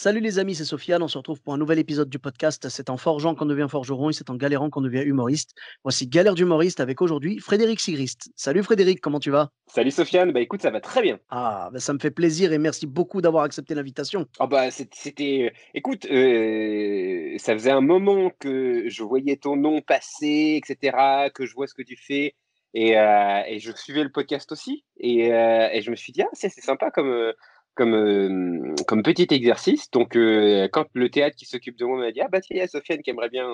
Salut les amis, c'est Sofiane. On se retrouve pour un nouvel épisode du podcast. C'est en forgeant qu'on devient forgeron et c'est en galérant qu'on devient humoriste. Voici Galère d'humoriste avec aujourd'hui Frédéric Sigrist. Salut Frédéric, comment tu vas? Salut Sofiane, bah écoute, ça va très bien. Ah, ben ça me fait plaisir et merci beaucoup d'avoir accepté l'invitation. Ah bah c'était, écoute, ça faisait un moment que je voyais ton nom passer, et cetera, que je vois ce que tu fais et je suivais le podcast aussi et je me suis dit: «Ah, c'est sympa comme petit exercice». Donc quand le théâtre qui s'occupe de moi m'a dit: «Ah bah tiens, il y a Sofiane qui aimerait bien»,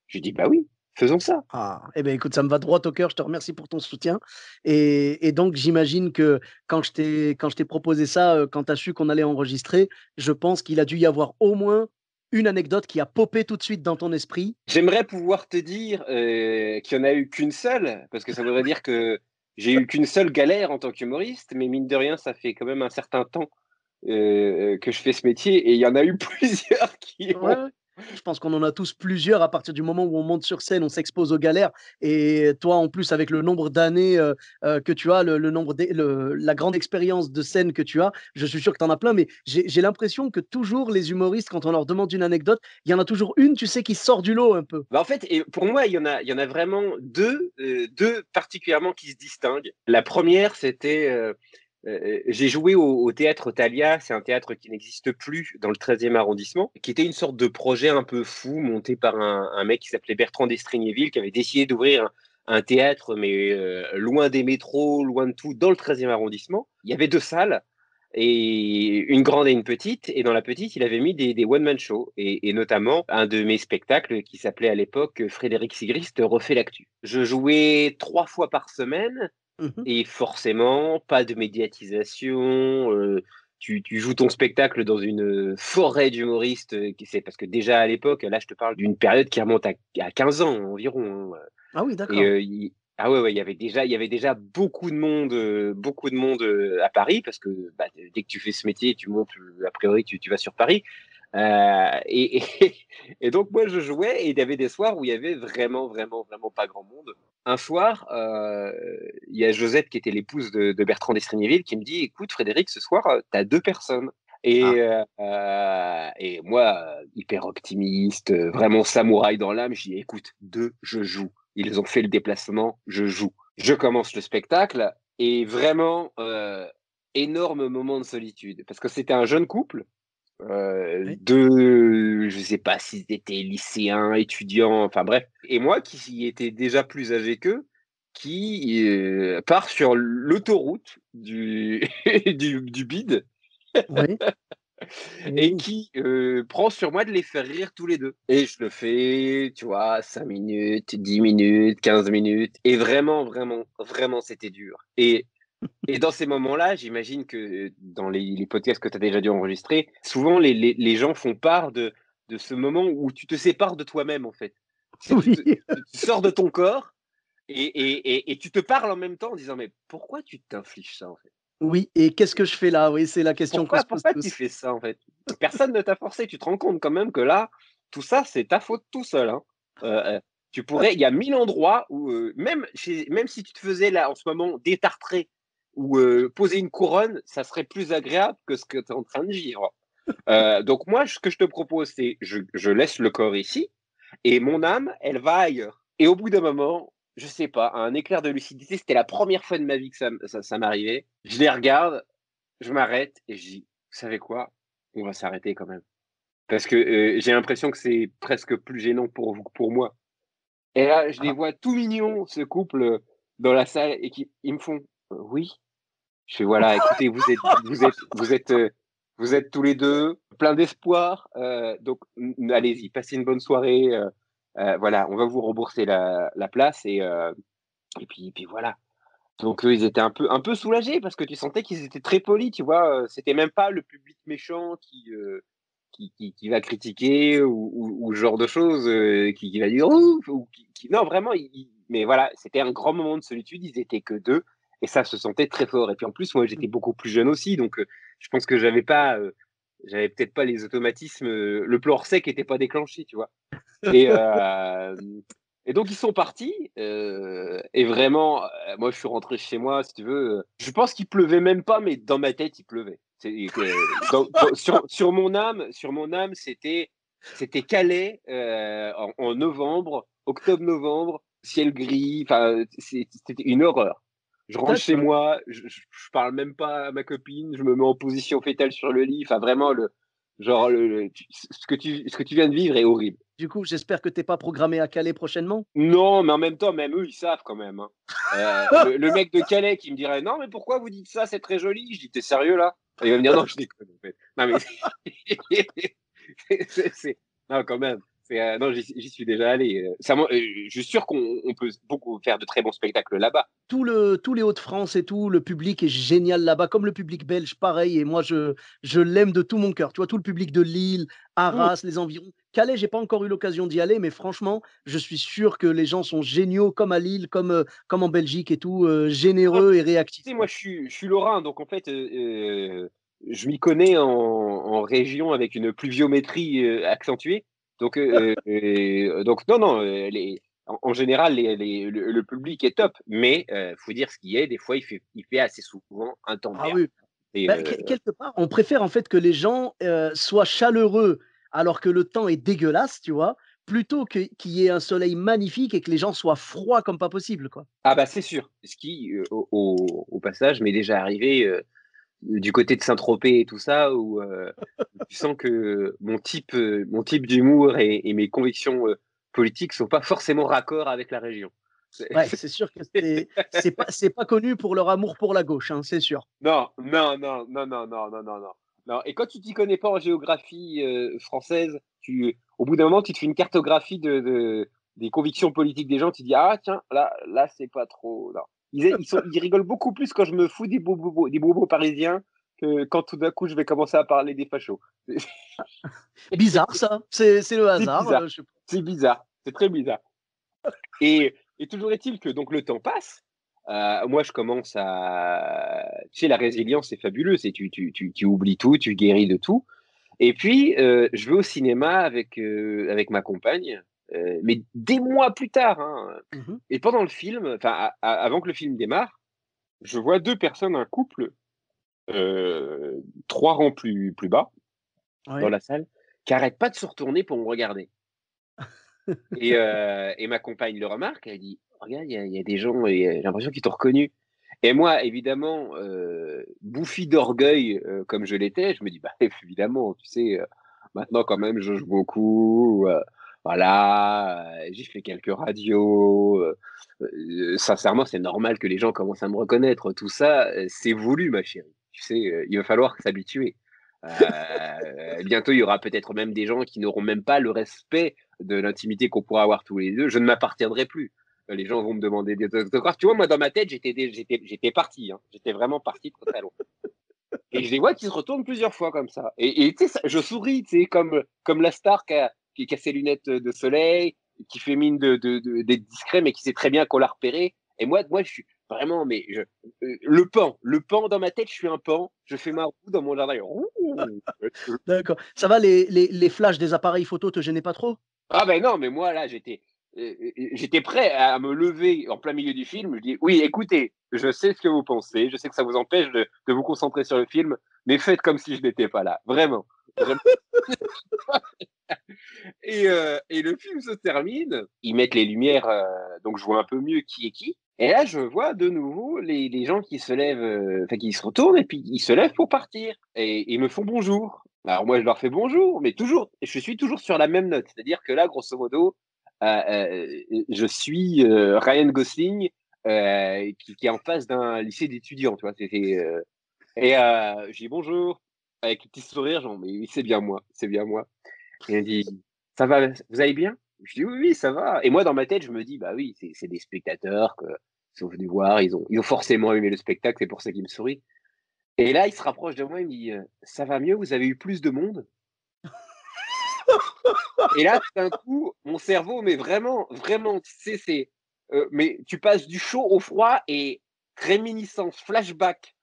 j'ai dit: «Bah oui, faisons ça». Ah, eh ben écoute, ça me va droit au cœur. Je te remercie pour ton soutien. Et donc, j'imagine que quand je t'ai proposé ça, quand tu as su qu'on allait enregistrer, je pense qu'il a dû y avoir au moins une anecdote qui a popé tout de suite dans ton esprit. J'aimerais pouvoir te dire, qu'il y en a eu qu'une seule, parce que ça voudrait dire que j'ai eu qu'une seule galère en tant qu'humoriste, mais mine de rien, ça fait quand même un certain temps, que je fais ce métier et il y en a eu plusieurs qui Ouais, ont ouais. Je pense qu'on en a tous plusieurs à partir du moment où on monte sur scène, on s'expose aux galères et toi, en plus, avec le nombre d'années, que tu as, le nombre la grande expérience de scène que tu as, je suis sûr que tu en as plein, mais j'ai l'impression que toujours les humoristes, quand on leur demande une anecdote, il y en a toujours une, tu sais, qui sort du lot un peu. bah, en fait et pour moi, il y en a vraiment 2 2 particulièrement qui se distinguent. La première, c'était, j'ai joué au théâtre Thalia, c'est un théâtre qui n'existe plus dans le 13e arrondissement, qui était une sorte de projet un peu fou monté par un mec qui s'appelait Bertrand d'Estrignéville, qui avait décidé d'ouvrir un théâtre, mais loin des métros, loin de tout, dans le 13e arrondissement. Il y avait 2 salles et une grande et une petite. Et dans la petite, il avait mis des one-man shows et notamment un de mes spectacles qui s'appelait à l'époque Frédéric Sigrist refait l'actu. Je jouais 3 fois par semaine Mmh. et forcément, pas de médiatisation. Tu joues ton spectacle dans une forêt d'humoristes. C'est parce que déjà à l'époque, là, je te parle d'une période qui remonte à 15 ans environ. Ah oui, Et d'accord. ah ouais, ouais, il y avait déjà beaucoup de monde à Paris parce que bah, dès que tu fais ce métier, tu montes, a priori, tu vas sur Paris. Et donc, moi, je jouais et il y avait des soirs où il y avait vraiment, vraiment, vraiment pas grand monde. Un soir, il y a Josette qui était l'épouse de Bertrand d'Estrignéville qui me dit: «Écoute, Frédéric, ce soir, tu as 2 personnes». Ah, Et moi, hyper optimiste, vraiment samouraï dans l'âme, je dis: «Écoute, 2, je joue. Ils ont fait le déplacement, je joue». Je commence le spectacle et vraiment, énorme moment de solitude parce que c'était un jeune couple, oui. je sais pas s'ils étaient lycéens, étudiants, enfin bref et moi qui étais déjà plus âgé qu'eux, qui, part sur l'autoroute du du bide Oui. Eh et oui. qui, prend sur moi de les faire rire tous les 2 et je le fais, tu vois, 5 minutes, 10 minutes, 15 minutes et vraiment, vraiment, vraiment c'était dur et dans ces moments-là, j'imagine que dans les podcasts que tu as déjà dû enregistrer, souvent les gens font part de ce moment où tu te sépares de toi-même, en fait. Tu sais, Oui. tu sors de ton corps et tu te parles en même temps en disant: «Mais pourquoi tu t'infliges ça, en fait? Oui, et qu'est-ce que je fais là? Oui, c'est la question qu'on Pourquoi se pose pourquoi tu tous. fais ça, en fait? Personne ne t'a forcé». Tu te rends compte quand même que là, tout ça, c'est ta faute tout seul, hein. Tu pourrais il y a 1000 endroits où, même si tu te faisais là, en ce moment, détartrer ou, poser une couronne, ça serait plus agréable que ce que tu es en train de vivre. Donc moi, ce que je te propose, c'est je laisse le corps ici et mon âme, elle va ailleurs et au bout d'un moment, je sais pas, un éclair de lucidité, c'était la première fois de ma vie que ça m'arrivait. Je les regarde, je m'arrête et je dis: «Vous savez quoi? On va s'arrêter quand même». Parce que, j'ai l'impression que c'est presque plus gênant pour vous que pour moi et là, je les Ah, vois tout mignons, ce couple, dans la salle et qui ils me font: «Oui». Je fais: «Voilà, écoutez, vous êtes tous les 2 pleins d'espoir, donc allez-y, passez une bonne soirée, voilà, on va vous rembourser la place et puis voilà». Donc eux, ils étaient un peu soulagés parce que tu sentais qu'ils étaient très polis, tu vois? C'était même pas le public méchant qui va critiquer ou ce genre de choses, qui va dire: «Ouf!» ou qui non, vraiment, ils mais voilà, c'était un grand moment de solitude, ils étaient que 2 et ça se sentait très fort et puis en plus, moi, j'étais beaucoup plus jeune aussi donc je pense que j'avais peut-être pas les automatismes, le plan sec était pas déclenché, tu vois? Et et donc ils sont partis, et vraiment, moi je suis rentré chez moi si tu veux, je pense qu'il pleuvait même pas, mais dans ma tête il pleuvait. Sur mon âme, c'était Calais en novembre, octobre-novembre, ciel gris. Enfin, c'était une horreur. Je rentre chez D'accord. moi, je parle même pas à ma copine, je me mets en position fétale sur le lit. Enfin, vraiment, ce que tu viens de vivre est horrible. Du coup, j'espère que tu es pas programmé à Calais prochainement? Non, mais en même temps, même eux, ils savent quand même, hein. Le mec de Calais qui me dirait: «Non, mais pourquoi vous dites ça? C'est très joli». Je dis: «Tu sérieux là?» Et il va me dire: «Non, je déconne en fait». Non mais c'est non quand même, non, j'y suis déjà allé, je suis sûr qu'on peut beaucoup faire de très bons spectacles là-bas. Tous les Hauts-de-France et tout, le public est génial là-bas, comme le public belge, pareil. Et moi, je l'aime de tout mon cœur. Tu vois, tout le public de Lille, Mmh. Arras, les environs. Calais, j'ai pas encore eu l'occasion d'y aller, mais franchement, je suis sûr que les gens sont géniaux, comme à Lille, comme en Belgique et tout, Non, généreux et tu sais, réactifs, moi, quoi. je suis lorrain, donc en fait, je m'y connais en région avec une pluviométrie accentuée. Donc non, non, en général, le public est top, mais faut dire ce qui est. Des fois, il fait assez souvent un temps de Ah merde. oui. Et Bah, quelque part, on préfère en fait que les gens, soient chaleureux alors que le temps est dégueulasse, tu vois? Plutôt qu'il y ait un soleil magnifique et que les gens soient froids comme pas possible, quoi. ah bah c'est sûr. Ce qui, au passage, m'est déjà arrivé du côté de Saint-Tropez et tout ça, où tu sens que mon type d'humour et mes convictions politiques sont pas forcément raccord avec la région. C'est- Ouais, c'est sûr que c'est pas connu pour leur amour pour la gauche, hein, c'est sûr. Non, non, non, non, non, non, non, non, non. Non. Et quand tu t'y connais pas en géographie française, au bout d'un moment, tu te fais une cartographie des convictions politiques des gens. Tu dis ah tiens là c'est pas trop. Non. Ils rigolent beaucoup plus quand je me fous des bobos parisiens que quand tout d'un coup je vais commencer à parler des fachos. Bizarre ça, c'est le C'est hasard, bizarre, je sais pas. c'est bizarre, c'est très bizarre. Et toujours est-il que donc le temps passe. Moi, je commence à, tu sais, la résilience, c'est fabuleux. C'est tu oublies tout, tu guéris de tout. Et puis, je vais au cinéma avec ma compagne, mais des mois plus tard, hein. Mmh mh. Et pendant le film, enfin, avant que le film démarre, je vois deux personnes, un couple, 3 rangs plus bas dans Ouais. la salle, qui arrêtent pas de se retourner pour me regarder. Et ma compagne le remarque, elle dit: «Regarde, il y a des gens et j'ai l'impression qu'ils t'ont reconnu». Et moi, évidemment, bouffi d'orgueil, comme je l'étais, je me dis: «Bah, évidemment, tu sais, maintenant quand même je joue beaucoup, voilà, j'ai fait quelques radios, sincèrement, c'est normal que les gens commencent à me reconnaître. Tout ça, c'est voulu ma chérie. Tu sais, il va falloir s'habituer». Bientôt, il y aura peut-être même des gens qui n'auront même pas le respect de l'intimité qu'on pourra avoir tous les 2, je ne m'appartiendrai plus. Les gens vont me demander des autographes. Tu vois, moi, dans ma tête, j'étais parti, hein. J'étais vraiment parti très, très loin. Et je les vois qui se retournent plusieurs fois comme ça. Et tu sais, je souris, tu sais, comme la star qui a ses lunettes de soleil, qui fait mine d'être discret, mais qui sait très bien qu'on l'a repéré. Et moi, je suis vraiment, le pan dans ma tête, je suis un pan, je fais ma roue dans mon jardin. D'accord. Ça va, les flashs des appareils photo te gênaient pas trop? Ah ben non, mais moi là, j'étais prêt à me lever en plein milieu du film. Je dis: «Oui, écoutez, je sais ce que vous pensez, je sais que ça vous empêche de vous concentrer sur le film, mais faites comme si je n'étais pas là, vraiment, vraiment». Et le film se termine, ils mettent les lumières, donc je vois un peu mieux qui est qui. Et là, je vois de nouveau les gens qui se lèvent, enfin qui se retournent et puis ils se lèvent pour partir et ils me font bonjour. Alors moi, je leur fais bonjour, mais toujours je suis toujours sur la même note. C'est-à-dire que là, grosso modo, je suis, Ryan Gosling, qui est en face d'un lycée d'étudiants, tu vois? Je dis: «Bonjour», avec un petit sourire, genre: «Mais oui, c'est bien moi, c'est bien moi». Et elle dit: «Ça va, vous allez bien?» Je dis: «Oui, oui, ça va». Et moi, dans ma tête, je me dis: «Bah oui, c'est des spectateurs que ils sont venus voir, ils ont forcément aimé le spectacle, c'est pour ça qu'ils me sourient». Et là, il se rapproche de moi, il me dit: «Ça va mieux, vous avez eu plus de monde?» Et là, tout d'un coup, mon cerveau, mais vraiment, vraiment, tu sais, mais tu passes du chaud au froid et réminiscence, flashback,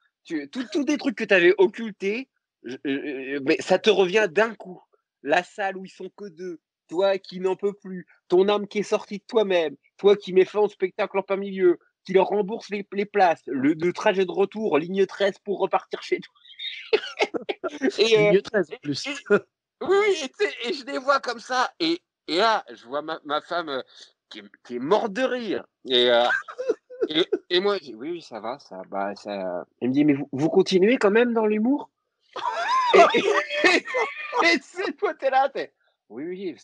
tous des trucs que tu avais occultés, mais ça te revient d'un coup. La salle où ils sont que 2, toi qui n'en peux plus, ton âme qui est sortie de toi-même, toi qui mets fin au spectacle en plein milieu, qui leur rembourse les places, le trajet de retour, ligne 13 pour repartir chez toi. Et, Ligne 13 en plus. oui, oui, et je les vois comme ça. Et là, je vois ma femme qui est morte de rire. Et moi, je dis, oui, oui, ça va, ça, bah, ça. Elle me dit, mais vous continuez quand même dans l'humour? Et, et c'est toi, t'es là, oui, oui,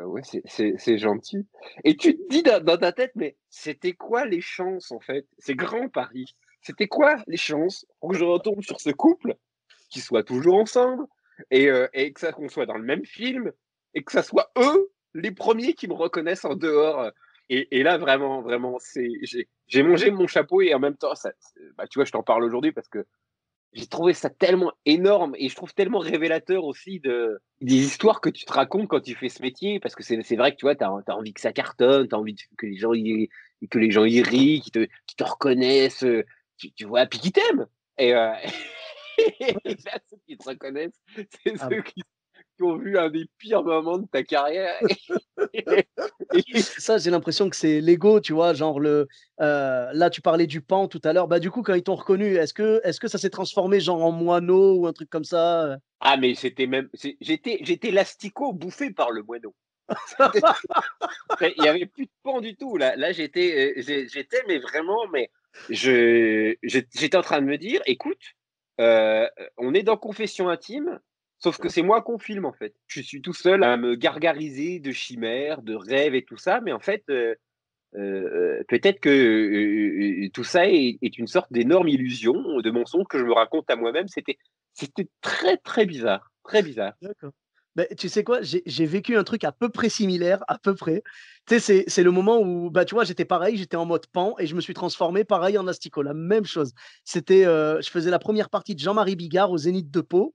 ouais, c'est gentil. Et tu te dis dans ta tête, mais c'était quoi les chances, en fait? C'est grand Paris. C'était quoi les chances pour que je retombe sur ce couple qui soit toujours ensemble et que ça qu'on soit dans le même film et que ça soit eux les premiers qui me reconnaissent en dehors. Et là, vraiment, vraiment, j'ai mangé mon chapeau et en même temps, bah, tu vois, je t'en parle aujourd'hui parce que j'ai trouvé ça tellement énorme et je trouve tellement révélateur aussi des histoires que tu te racontes quand tu fais ce métier parce que c'est vrai que tu vois, tu as envie que ça cartonne, tu as envie que les gens y rient, qui te reconnaissent, tu vois, puis qui t'aiment. Et, et là, ceux qui te reconnaissent, c'est Ah, ceux qui ont vu un des pires moments de ta carrière. Et c'est ça, j'ai l'impression que c'est l'ego, tu vois? Genre là, tu parlais du pan tout à l'heure. Bah, du coup, quand ils t'ont reconnu, est-ce que ça s'est transformé genre en moineau ou un truc comme ça? ah, mais j'étais l'asticot bouffé par le moineau. C'était Il y avait plus de pan du tout là. Là, j'étais mais vraiment, mais j'étais en train de me dire: «Écoute, on est dans confession intime, sauf que c'est moi qu'on filme, en fait». Je suis tout seul à me gargariser de chimères, de rêves et tout ça, mais en fait, peut-être que, tout ça est une sorte d'énorme illusion, de mensonge que je me raconte à moi-même. C'était très, très bizarre, très bizarre. D'accord. Beh, tu sais quoi? J'ai vécu un truc à peu près similaire, à peu près. Tu sais, c'est le moment où, bah, tu vois, j'étais pareil, j'étais en mode pan et je me suis transformé pareil en asticot, la même chose. C'était, je faisais la première partie de Jean-Marie Bigard au Zénith de Pau.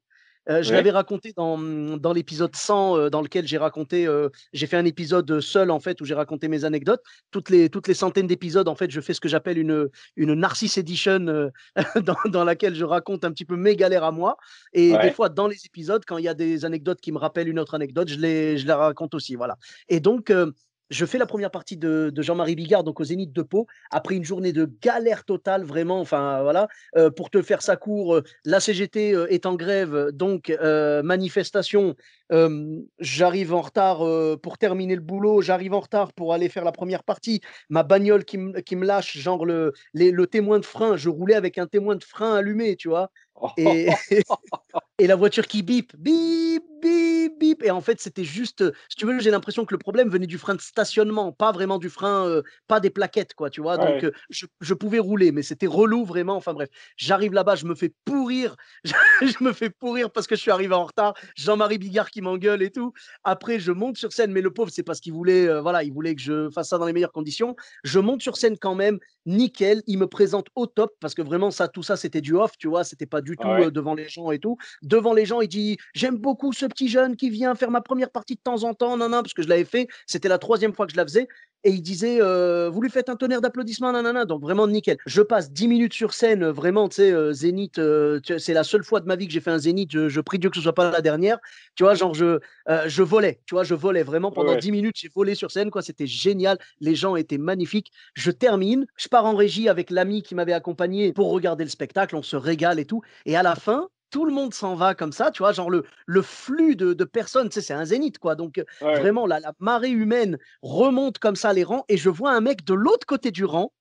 Je Ouais, l'avais raconté dans l'épisode 100, dans lequel j'ai raconté, j'ai fait un épisode, seul en fait où j'ai raconté mes anecdotes. Toutes les centaines d'épisodes, en fait, je fais ce que j'appelle une Narcisse Edition, dans laquelle je raconte un petit peu mes galères à moi et des ouais, fois dans les épisodes, quand il y a des anecdotes qui me rappellent une autre anecdote, je les raconte aussi, voilà. Et donc je fais la première partie de Jean-Marie Bigard, donc au Zénith de Pau, après une journée de galère totale, vraiment, enfin voilà. Pour te faire ça court, la CGT est en grève, donc manifestation. J'arrive en retard pour terminer le boulot, j'arrive en retard pour aller faire la première partie. Ma bagnole qui me lâche, genre le témoin de frein, je roulais avec un témoin de frein allumé, tu vois. Et, et la voiture qui bip, bip, bip, bip. Et en fait, c'était juste, si tu veux, j'ai l'impression que le problème venait du frein de stationnement, pas vraiment du frein, pas des plaquettes, quoi, tu vois. Donc, ouais. je pouvais rouler, mais c'était relou vraiment. Enfin bref, j'arrive là-bas, je me fais pourrir, je me fais pourrir parce que je suis arrivé en retard. Jean-Marie Bigard qui m'engueule et tout. Après, je monte sur scène, mais le pauvre, c'est parce qu'il voulait, voilà, il voulait que je fasse ça dans les meilleures conditions. Je monte sur scène quand même, nickel. Il me présente au top parce que vraiment, ça, tout ça, c'était du off, tu vois. C'était pas du tout Ouais. devant les gens et tout. Devant les gens, il dit: «J'aime beaucoup ce petit jeune qui vient faire ma première partie de temps en temps, nanana», parce que je l'avais fait, c'était la troisième fois que je la faisais. Et il disait: «Vous lui faites un tonnerre d'applaudissements, nanana», donc vraiment nickel. Je passe 10 minutes sur scène, vraiment, tu sais, Zénith, c'est la seule fois de ma vie que j'ai fait un Zénith, je prie Dieu que ce soit pas la dernière. Tu vois, genre, je volais, tu vois, je volais vraiment Ouais, pendant ouais. 10 minutes, j'ai volé sur scène, quoi, c'était génial, les gens étaient magnifiques. Je termine, je pars en régie avec l'ami qui m'avait accompagné pour regarder le spectacle, on se régale et tout. Et à la fin, tout le monde s'en va comme ça, tu vois, genre le flux de personnes, tu sais, c'est un zénith, quoi. Donc, Ouais. vraiment, la marée humaine remonte comme ça les rangs et je vois un mec de l'autre côté du rang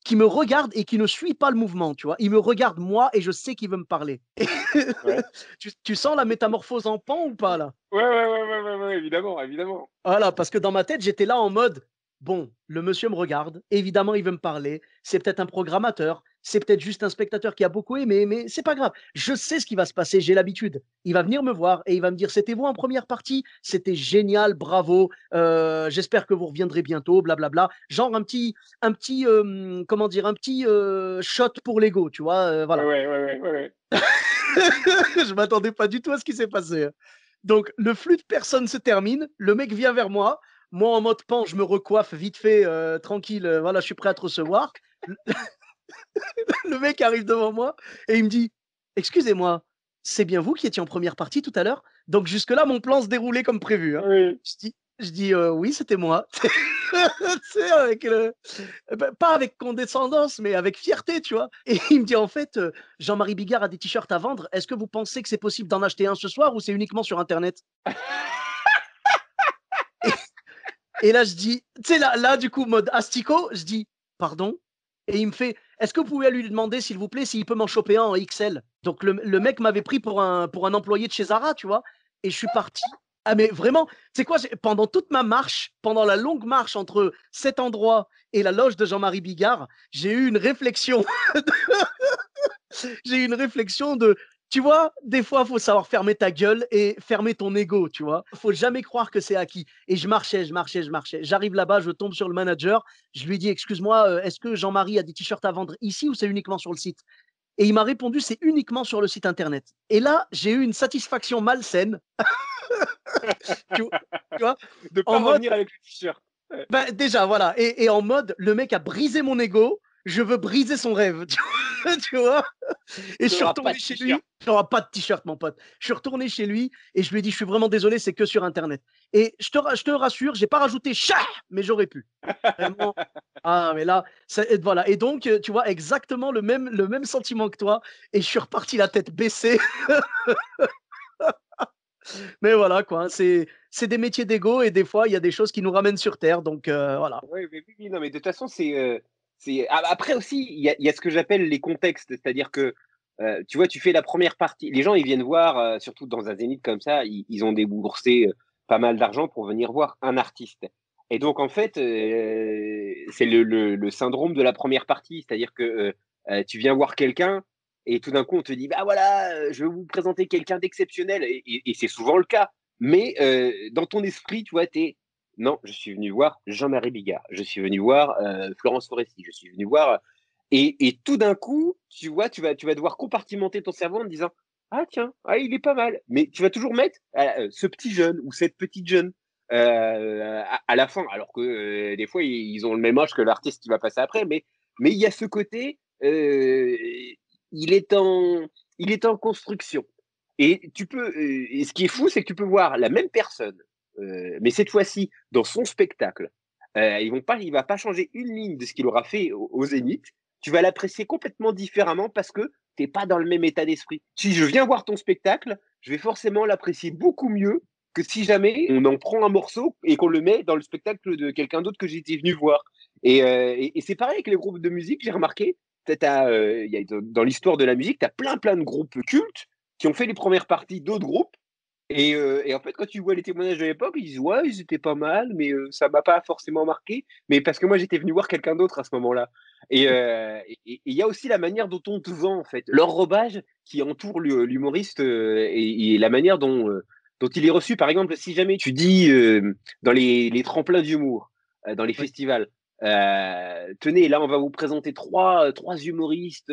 qui me regarde et qui ne suit pas le mouvement, tu vois. Il me regarde moi et je sais qu'il veut me parler. Ouais. Tu sens la métamorphose en pan ou pas là? Ouais, ouais, ouais, ouais, ouais, ouais, évidemment, évidemment. Voilà, parce que dans ma tête, j'étais là en mode: «Bon, le monsieur me regarde, évidemment, il veut me parler, c'est peut-être un programmateur, c'est peut-être juste un spectateur qui a beaucoup aimé, mais c'est pas grave. Je sais ce qui va se passer, j'ai l'habitude. Il va venir me voir et il va me dire: "C'était vous en première partie? C'était génial, bravo, j'espère que vous reviendrez bientôt, blablabla"». Genre un petit, comment dire? Un petit, shot pour l'ego, tu vois? Ouais, Voilà. ouais, ouais, ouais, ouais, ouais. Je m'attendais pas du tout à ce qui s'est passé, hein. Donc, le flux de personnes se termine. Le mec vient vers moi. Moi, en mode pan, je me recoiffe vite fait, tranquille. Voilà, je suis prêt à te recevoir. Le, le mec arrive devant moi et il me dit: «Excusez-moi, c'est bien vous qui étiez en première partie tout à l'heure?» Donc, jusque-là, mon plan se déroulait comme prévu, hein. Oui. Je dis Je dis oui, c'était moi. C'est avec pas avec condescendance, mais avec fierté, tu vois. Et il me dit en fait, Jean-Marie Bigard a des t-shirts à vendre. Est-ce que vous pensez que c'est possible d'en acheter un ce soir ou c'est uniquement sur Internet? Et, et là, je dis, tu sais, là, du coup, mode asticot, je dis, pardon. Et il me fait, est-ce que vous pouvez lui demander, s'il vous plaît, s'il peut m'en choper un en XL? Donc, le mec m'avait pris pour un employé de chez Zara, tu vois. Et je suis parti. Ah, mais vraiment, tu sais quoi, pendant toute ma marche, pendant la longue marche entre cet endroit et la loge de Jean-Marie Bigard, j'ai eu une réflexion. J'ai eu une réflexion de, tu vois, des fois, il faut savoir fermer ta gueule et fermer ton ego, tu vois. Il faut jamais croire que c'est acquis. Et je marchais, je marchais, je marchais. J'arrive là-bas, je tombe sur le manager. Je lui dis, excuse-moi, est-ce que Jean-Marie a des t-shirts à vendre ici ou c'est uniquement sur le site? Et il m'a répondu, c'est uniquement sur le site internet. Et là, j'ai eu une satisfaction malsaine, tu, tu vois, De en pas mode, revenir avec le t-shirt. Ouais. ben, déjà, voilà. Et en mode, le mec a brisé mon ego, je veux briser son rêve, tu vois. Et je Tu suis n'auras pas retourné de chez t-shirt. lui. Tu n'auras pas de t-shirt, mon pote. Je suis retourné chez lui et je lui ai dit, je suis vraiment désolé, c'est que sur Internet. Et je te rassure, j'ai pas rajouté chat, mais j'aurais pu. Vraiment. Ah, mais là, et voilà. Et donc, tu vois, exactement le même sentiment que toi. Et je suis reparti la tête baissée. Mais voilà, quoi. C'est des métiers d'ego et des fois, il y a des choses qui nous ramènent sur Terre. Donc, voilà. Ouais, mais oui, oui, non, mais de toute façon, après aussi, il y a ce que j'appelle les contextes. C'est-à-dire que, tu vois, tu fais la première partie. Les gens, ils viennent voir, surtout dans un zénith comme ça, ils ont déboursé pas mal d'argent pour venir voir un artiste. Et donc, en fait, c'est le syndrome de la première partie. C'est-à-dire que tu viens voir quelqu'un et tout d'un coup, on te dit, bah voilà, je vais vous présenter quelqu'un d'exceptionnel. Et c'est souvent le cas. Mais dans ton esprit, tu vois, t'es non, je suis venu voir Jean-Marie Bigard, je suis venu voir Florence Foresti, je suis venu voir. Et tout d'un coup, tu vois, tu vas devoir compartimenter ton cerveau en te disant ah, tiens, ah, il est pas mal. Mais tu vas toujours mettre ce petit jeune ou cette petite jeune à la fin, alors que des fois, ils ont le même âge que l'artiste qui va passer après. Mais il y a ce côté, il, est en, il est en construction. Et ce qui est fou, c'est que tu peux voir la même personne mais cette fois-ci, dans son spectacle, il va pas changer une ligne de ce qu'il aura fait au Zénith. Tu vas l'apprécier complètement différemment parce que tu n'es pas dans le même état d'esprit. Si je viens voir ton spectacle, je vais forcément l'apprécier beaucoup mieux que si jamais on en prend un morceau et qu'on le met dans le spectacle de quelqu'un d'autre que j'étais venu voir. Et c'est pareil avec les groupes de musique, j'ai remarqué. Dans l'histoire de la musique, tu as plein de groupes cultes qui ont fait les premières parties d'autres groupes et en fait, quand tu vois les témoignages de l'époque, ils disent ouais, ils étaient pas mal, mais ça m'a pas forcément marqué. Mais parce que moi, j'étais venu voir quelqu'un d'autre à ce moment-là. Et il y a aussi la manière dont on te vend, en fait, l'enrobage qui entoure l'humoriste et la manière dont il est reçu. Par exemple, si jamais tu dis dans les tremplins d'humour, dans les Ouais. festivals, tenez, là, on va vous présenter trois humoristes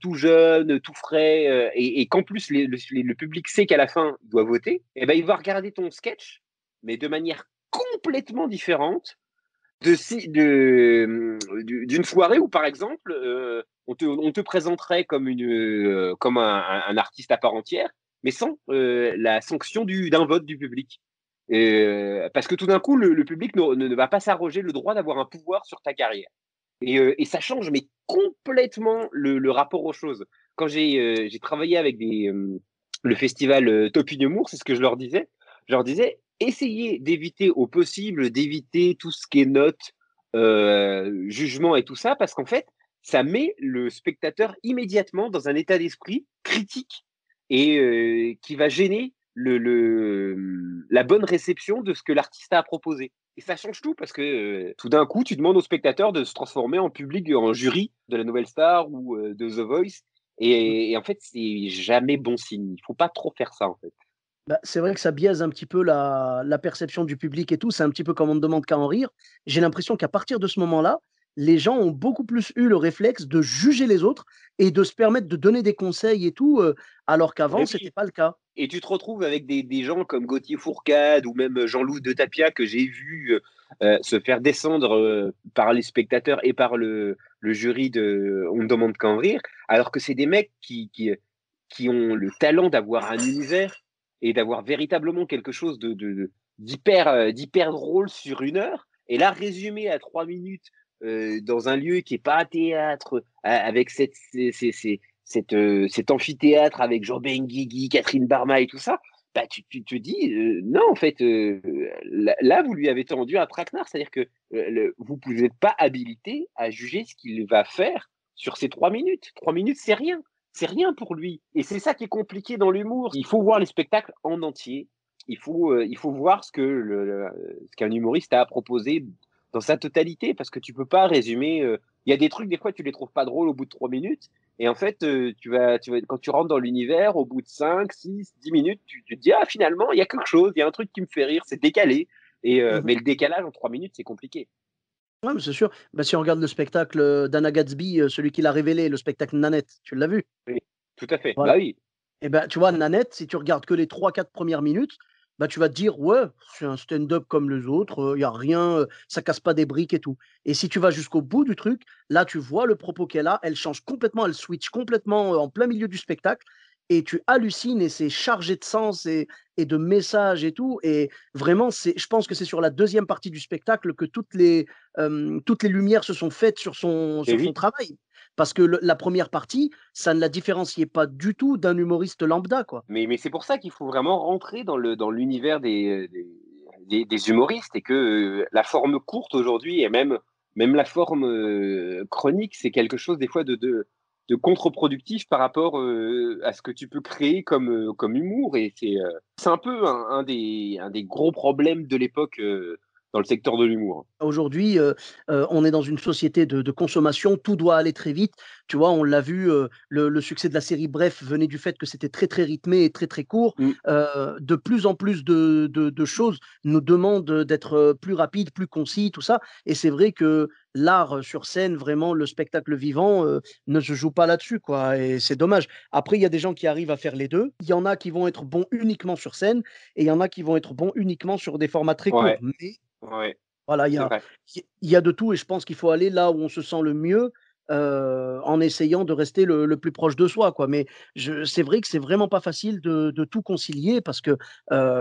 tout jeune, tout frais, et qu'en plus le public sait qu'à la fin il doit voter, et ben il va regarder ton sketch, mais de manière complètement différente d'une soirée où par exemple on te présenterait comme un artiste à part entière, mais sans la sanction d'un vote du public. Parce que tout d'un coup, le public ne va pas s'arroger le droit d'avoir un pouvoir sur ta carrière. Et ça change, mais complètement le rapport aux choses. Quand j'ai travaillé avec le festival Top Humour, c'est ce que je leur disais. Je leur disais, essayez d'éviter au possible, d'éviter tout ce qui est notes, jugement et tout ça, parce qu'en fait, ça met le spectateur immédiatement dans un état d'esprit critique et qui va gêner la bonne réception de ce que l'artiste a à proposer. Et ça change tout parce que tout d'un coup, tu demandes aux spectateurs de se transformer en public, en jury de la Nouvelle Star ou de The Voice. Et en fait, c'est jamais bon signe. Il faut pas trop faire ça, en fait. Bah, c'est vrai que ça biaise un petit peu la perception du public et tout. C'est un petit peu comme on ne demande qu'à en rire. J'ai l'impression qu'à partir de ce moment-là, les gens ont beaucoup plus eu le réflexe de juger les autres et de se permettre de donner des conseils et tout, alors qu'avant, Et c'était oui. pas le cas. Et tu te retrouves avec des gens comme Gauthier Fourcade ou même Jean-Loup de Tapia que j'ai vu se faire descendre par les spectateurs et par le jury de On ne demande qu'à en rire, alors que c'est des mecs qui ont le talent d'avoir un univers et d'avoir véritablement quelque chose d'hyper drôle sur 1 heure. Et là, résumé à 3 minutes dans un lieu qui n'est pas un théâtre, avec cet amphithéâtre avec Jean Benguigui, Catherine Barma et tout ça, bah, tu te dis, non, en fait, là, vous lui avez tendu un traquenard. C'est-à-dire que vous n'êtes pas habilité à juger ce qu'il va faire sur ces 3 minutes. 3 minutes, c'est rien. C'est rien pour lui. Et c'est ça qui est compliqué dans l'humour. Il faut voir les spectacles en entier. Il faut voir ce qu'un humoriste a à proposer dans sa totalité, parce que tu peux pas résumer. Il y a des trucs, des fois, tu les trouves pas drôles au bout de 3 minutes. Et en fait, quand tu rentres dans l'univers, au bout de 5, 6, 10 minutes, tu te dis, ah, finalement, il y a quelque chose, il y a un truc qui me fait rire, c'est décalé. Mais le décalage en 3 minutes, c'est compliqué. Ouais, mais c'est sûr. Bah, si on regarde le spectacle d'Anna Gatsby, celui qui l'a révélé, le spectacle Nanette, tu l'as vu? Oui, tout à fait. Voilà. Bah oui. Et ben, tu vois, Nanette, si tu regardes que les 3, 4 premières minutes, bah, tu vas te dire: «Ouais, c'est un stand-up comme les autres, il y a rien, ça casse pas des briques et tout». Et si tu vas jusqu'au bout du truc, là, tu vois le propos qu'elle a, elle change complètement, elle switch complètement, en plein milieu du spectacle et tu hallucines et c'est chargé de sens et de messages et tout et vraiment, je pense que c'est sur la deuxième partie du spectacle que toutes les lumières se sont faites sur Et son oui. travail. Parce que la première partie, ça ne la différenciait pas du tout d'un humoriste lambda, quoi. Mais c'est pour ça qu'il faut vraiment rentrer dans l'univers des humoristes, et que la forme courte aujourd'hui, et même la forme chronique, c'est quelque chose des fois de contre-productif par rapport à ce que tu peux créer comme humour. Et c'est un peu un des gros problèmes de l'époque dans le secteur de l'humour. Aujourd'hui, on est dans une société de consommation, tout doit aller très vite. Tu vois, on l'a vu, le succès de la série Bref venait du fait que c'était très, très rythmé et très, très court. Mm. De plus en plus de choses nous demandent d'être, plus rapide, plus concis, tout ça et c'est vrai que l'art, sur scène, vraiment le spectacle vivant, ne se joue pas là-dessus, quoi et c'est dommage. Après, il y a des gens qui arrivent à faire les 2. Il y en a qui vont être bons uniquement sur scène et il y en a qui vont être bons uniquement sur des formats très courts. Ouais, Mais ouais, voilà, c'est vrai. il y a de tout et je pense qu'il faut aller là où on se sent le mieux, en essayant de rester le plus proche de soi, quoi. Mais c'est vrai que c'est vraiment pas facile de tout concilier parce que,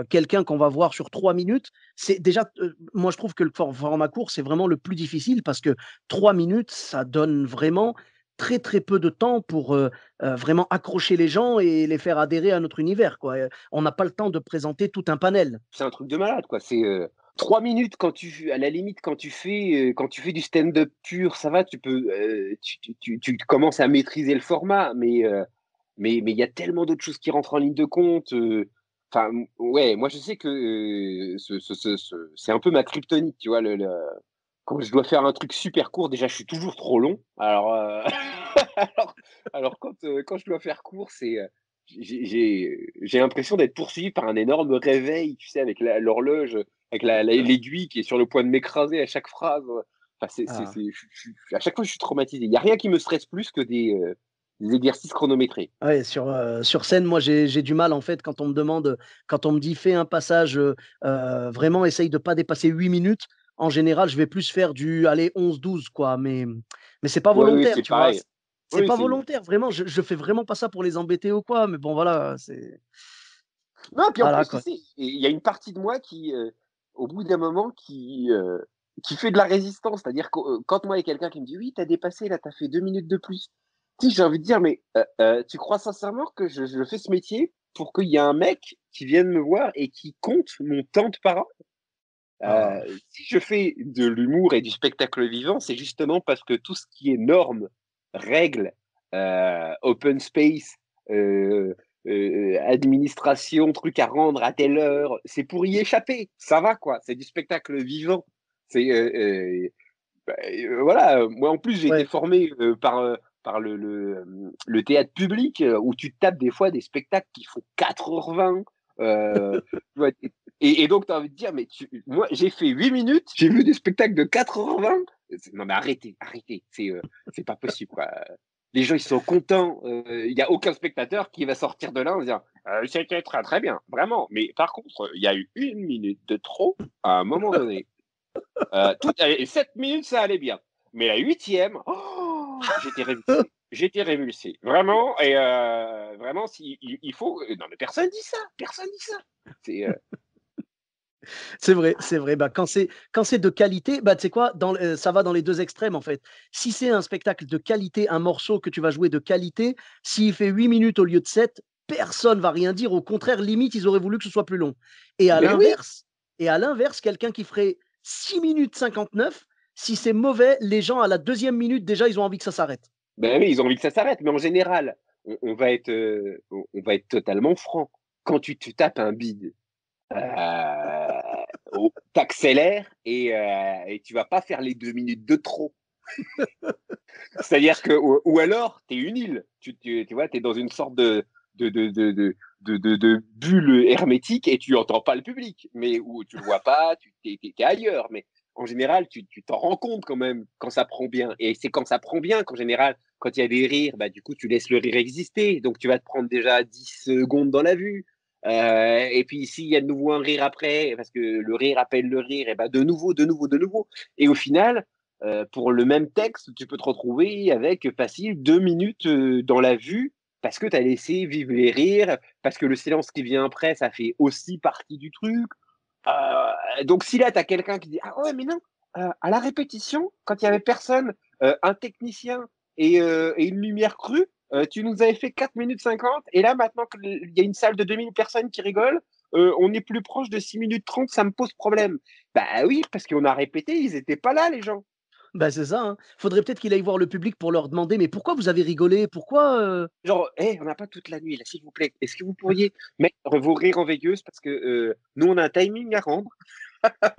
quelqu'un qu'on va voir sur 3 minutes, c'est déjà, moi je trouve que le format court, c'est vraiment le plus difficile parce que 3 minutes, ça donne vraiment très, très peu de temps pour, vraiment accrocher les gens et les faire adhérer à notre univers, quoi, on n'a pas le temps de présenter tout un panel. C'est un truc de malade, quoi. C'est 3 minutes, à la limite, quand tu fais du stand-up pur, ça va, tu peux, tu commences à maîtriser le format, mais il y a tellement d'autres choses qui rentrent en ligne de compte. Enfin, ouais, moi je sais que c'est un peu ma kryptonite, tu vois. Quand je dois faire un truc super court, déjà je suis toujours trop long. Alors, alors, quand je dois faire court, j'ai l'impression d'être poursuivi par un énorme réveil, tu sais, avec l'horloge, avec l'aiguille qui est sur le point de m'écraser à chaque phrase. Enfin, Ah. à chaque fois, je suis traumatisé. Il n'y a rien qui me stresse plus que des exercices chronométrés. Ouais, sur scène, moi, j'ai du mal, en fait, quand on me dit: «Fais un passage, vraiment essaye de pas dépasser 8 minutes». En général, je vais plus faire du, allez, 11, 12, quoi, mais c'est pas Oui, oui, volontaire, c'est tu vois? pareil. C'est Oui, pas volontaire, vraiment, je fais vraiment pas ça pour les embêter ou quoi, mais bon, voilà, non, puis en voilà, plus, tu quoi. sais, il y a une partie de moi au bout d'un moment, qui fait de la résistance. C'est-à-dire que quand moi, il y a quelqu'un qui me dit: «Oui, t'as dépassé, là, t'as fait 2 minutes de plus». Tu sais, j'ai envie de dire: «Mais tu crois sincèrement que je fais ce métier pour qu'il y ait un mec qui vienne me voir et qui compte mon temps de parole?» Ah, Si je fais de l'humour et du spectacle vivant, c'est justement parce que tout ce qui est normes, règles, open space, heu administration, truc à rendre à telle heure, c'est pour y échapper. Ça va, quoi, c'est du spectacle vivant. C'est, voilà, moi en plus j'ai été ouais. formé, par le théâtre public, où tu te tapes des fois des spectacles qui font 4h20, tu vois? Et donc tu as envie de dire: «Mais moi j'ai fait 8 minutes, j'ai vu des spectacles de 4h20». Non mais arrêtez, arrêtez, c'est pas possible, quoi. Les gens ils sont contents, il y a aucun spectateur qui va sortir de là en disant: «C'était très, très bien», vraiment. Mais par contre, il y a eu 1 minute de trop à un moment donné. Allez, 7 minutes, ça allait bien. Mais la huitième, oh, j'étais révulsé. J'étais révulsé. Vraiment, et vraiment, il faut. Non, mais personne dit ça. Personne dit ça. C'est, C'est vrai, c'est vrai. Bah, quand c'est de qualité, bah, tu sais quoi? Ça va dans les 2 extrêmes, en fait. Si c'est un spectacle de qualité, un morceau que tu vas jouer de qualité, s'il fait 8 minutes au lieu de 7, personne va rien dire. Au contraire, limite, ils auraient voulu que ce soit plus long. Et à Mais oui, l'inverse et à l'inverse, quelqu'un qui ferait 6 minutes 59, si c'est mauvais, les gens à la 2e minute, déjà, ils ont envie que ça s'arrête. ben oui, ils ont envie que ça s'arrête, mais en général, on va être totalement franc. Quand tu te tapes un bide, t'accélères et tu vas pas faire les 2 minutes de trop. C'est-à-dire que ou alors, tu es une île. Tu vois, tu es dans une sorte de bulle hermétique et tu entends pas le public, mais où tu le vois pas, tu es ailleurs. Mais en général, tu t'en rends compte quand même quand ça prend bien. Et c'est quand ça prend bien qu'en général, quand il y a des rires, bah, du coup, tu laisses le rire exister. Donc, tu vas te prendre déjà 10 secondes dans la vue. Et puis, s'il y a de nouveau un rire après, parce que le rire appelle le rire, et ben de nouveau, de nouveau, de nouveau. Et au final, pour le même texte, tu peux te retrouver avec facile 2 minutes dans la vue parce que tu as laissé vivre les rires, parce que le silence qui vient après, ça fait aussi partie du truc. Donc si là, tu as quelqu'un qui dit ah ouais, mais non, à la répétition, quand il y avait personne, un technicien et une lumière crue, tu nous avais fait 4 minutes 50, et là, maintenant qu'il y a une salle de 2000 personnes qui rigolent, on est plus proche de 6 minutes 30, ça me pose problème. Bah oui, parce qu'on a répété, ils n'étaient pas là, les gens. Bah, c'est ça, hein. Faudrait peut-être qu'il aille voir le public pour leur demander: «Mais pourquoi vous avez rigolé? Pourquoi, Genre, hey, on n'a pas toute la nuit là, s'il vous plaît. Est-ce que vous pourriez mettre vos rires en veilleuse parce que nous, on a un timing à rendre.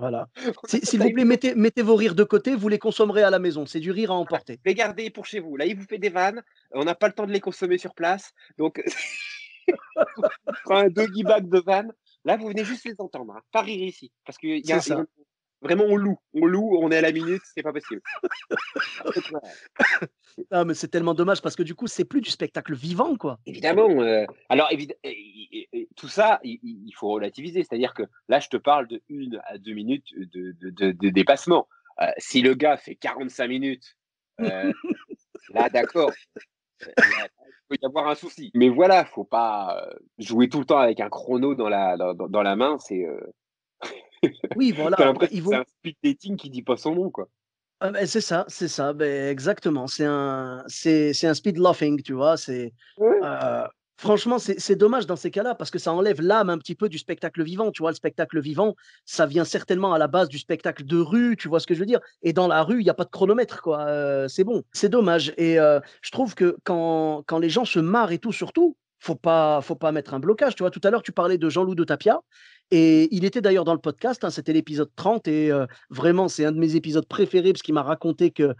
Voilà. On a un S'il vous plaît, timing. mettez vos rires de côté, vous les consommerez à la maison. C'est du rire à emporter. Les gardez pour chez vous. Là, il vous fait des vannes. On n'a pas le temps de les consommer sur place. Donc, on prend un doggy bag de vannes. Là, vous venez juste les entendre. Hein. Pas rire ici. Parce que C'est ça. vraiment, on loue. On loue, on est à la minute, c'est pas possible. Donc, voilà. Ah, mais c'est tellement dommage parce que du coup, c'est plus du spectacle vivant, quoi. Évidemment, alors tout ça, il faut relativiser. C'est-à-dire que là, je te parle de 1 à 2 minutes de dépassement. Si le gars fait 45 minutes, heu, là d'accord, là, il peut y avoir un souci. Mais voilà, faut pas, jouer tout le temps avec un chrono dans la main, Oui, tu voilà, bah, l'impression que c'est un speed dating qui dit pas son nom, quoi. c'est ça, beh, exactement. C'est un speed laughing, tu vois? Ouais. Heu, franchement, c'est dommage dans ces cas-là parce que ça enlève l'âme un petit peu du spectacle vivant, tu vois? Le spectacle vivant, ça vient certainement à la base du spectacle de rue, tu vois ce que je veux dire? Et dans la rue, il y a pas de chronomètre, quoi, c'est bon. C'est dommage et je trouve que quand les gens se marrent et tout, surtout, faut pas mettre un blocage, tu vois? Tout à l'heure, tu parlais de Jean-Loup de Tapia et il était d'ailleurs dans le podcast, hein, c'était l'épisode 30 et vraiment, c'est un de mes épisodes préférés parce qu'il m'a raconté qu'il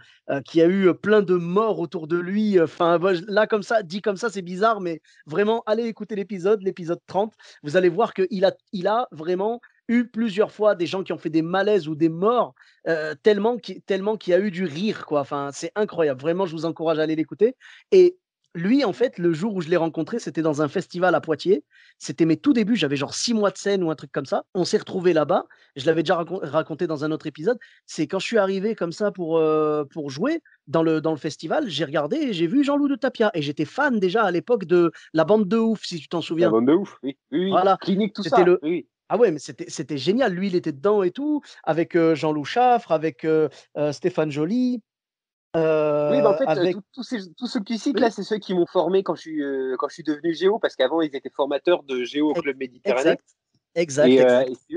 y a eu, plein de morts autour de lui, enfin, moi, là, comme ça, dit comme ça, c'est bizarre, mais vraiment, allez écouter l'épisode 30. Vous allez voir qu'il a vraiment eu plusieurs fois des gens qui ont fait des malaises ou des morts, tellement qu'il y a eu du rire, quoi. Enfin, c'est incroyable. Vraiment, je vous encourage à aller l'écouter et lui, en fait, le jour où je l'ai rencontré, c'était dans un festival à Poitiers. C'était mes tout débuts, j'avais genre 6 mois de scène ou un truc comme ça. On s'est retrouvés là-bas. Je l'avais déjà raconté dans un autre épisode. C'est quand je suis arrivé comme ça pour jouer dans le festival, j'ai regardé et j'ai vu Jean-Loup de Tapia et j'étais fan déjà à l'époque de La Bande de Ouf, si tu t'en La souviens. bande de ouf, oui, oui, oui. Voilà, Clinique, tout c'était ça, le oui, oui. ah ouais, mais c'était génial. Lui, il était dedans et tout, avec, Jean-Loup Chaffre, avec, Stéphane Joly, Oui, bah, en fait, avec tous ceux que tu cites là, oui, c'est ceux qui m'ont formé quand je suis devenu géo, parce qu'avant ils étaient formateurs de géo au e Club Méditerranée, exact, exact, et exact. c'est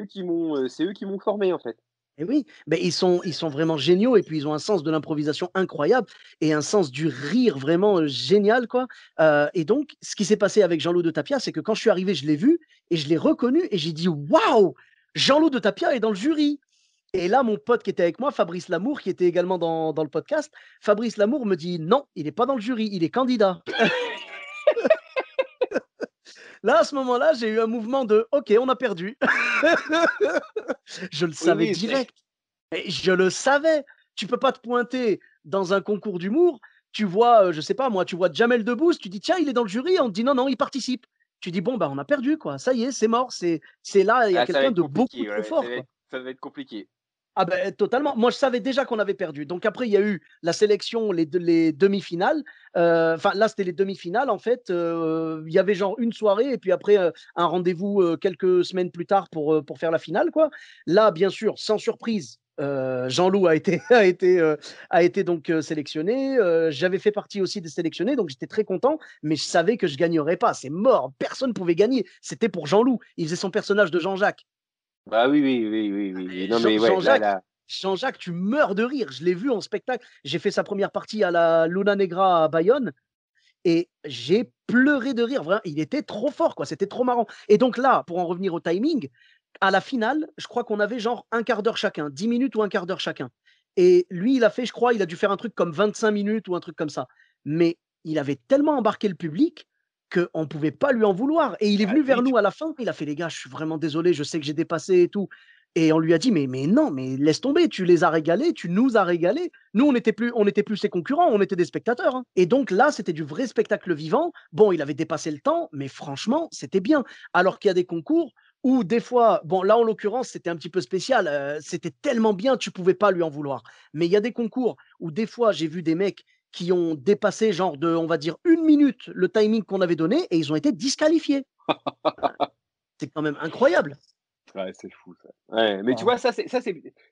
eux qui m'ont formé en fait. Et oui, beh, ils sont vraiment géniaux et puis ils ont un sens de l'improvisation incroyable et un sens du rire vraiment, génial quoi, et donc ce qui s'est passé avec Jean-Loup de Tapia, c'est que quand je suis arrivé, je l'ai vu et je l'ai reconnu et j'ai dit: «Waouh! Jean-Loup de Tapia est dans le jury» et là, mon pote qui était avec moi, Fabrice Lamour, qui était également dans le podcast, Fabrice Lamour me dit: «Non, il est pas dans le jury, il est candidat». Là, à ce moment-là, j'ai eu un mouvement de: «OK, on a perdu». Je le Oui, savais oui, direct. Et je le savais. Tu peux pas te pointer dans un concours d'humour, tu vois, je sais pas moi, tu vois Jamel Debbouze, tu dis: «Tiens, il est dans le jury», on te dit: «Non, non, il participe». Tu dis: «Bon, bah, on a perdu quoi, ça y est, c'est mort, c'est là, il y a ah, ça va quelqu'un être de beaucoup compliqué, trop ouais, fort quoi». ça va être compliqué. Ah ben totalement. Moi, je savais déjà qu'on avait perdu. Donc après, il y a eu la sélection, les demi-finales. Enfin, là, c'était les demi-finales. En fait, il y avait genre une soirée et puis après un rendez-vous quelques semaines plus tard pour faire la finale, quoi. Là, bien sûr, sans surprise. Jean-Loup a été donc sélectionné. J'avais fait partie aussi des sélectionnés, donc j'étais très content, mais je savais que je gagnerais pas. C'est mort, personne pouvait gagner. C'était pour Jean-Loup. Il faisait son personnage de Jean-Jacques. Bah oui, oui, oui, oui, oui, oui. Non, Jean- mais ouais, là, Jean-Jacques, là. Jean-Jacques, tu meurs de rire. Je l'ai vu en spectacle. J'ai fait sa première partie à la Luna Negra à Bayonne et j'ai pleuré de rire. Vraiment, il était trop fort, quoi. C'était trop marrant. Et donc là, pour en revenir au timing, à la finale, je crois qu'on avait genre un quart d'heure chacun, 10 minutes ou un quart d'heure chacun. Et lui, il a fait, je crois, il a dû faire un truc comme 25 minutes ou un truc comme ça. Mais il avait tellement embarqué le public qu'on ne pouvait pas lui en vouloir. Et il est Ah, venu vers oui, nous à la fin. Il a fait, les gars, je suis vraiment désolé, je sais que j'ai dépassé et tout. Et on lui a dit, mais non, mais laisse tomber, tu les as régalés, tu nous as régalés. Nous, on n'était plus ses concurrents, on était des spectateurs, hein. Et donc là, c'était du vrai spectacle vivant. Bon, il avait dépassé le temps, mais franchement, c'était bien. Alors qu'il y a des concours où des fois, bon, là en l'occurrence, c'était un petit peu spécial, c'était tellement bien, tu pouvais pas lui en vouloir. Mais il y a des concours où des fois, j'ai vu des mecs qui ont dépassé genre de, on va dire, 1 minute le timing qu'on avait donné et ils ont été disqualifiés. C'est quand même incroyable. ouais, c'est fou ça. Ouais, mais tu Ah. vois,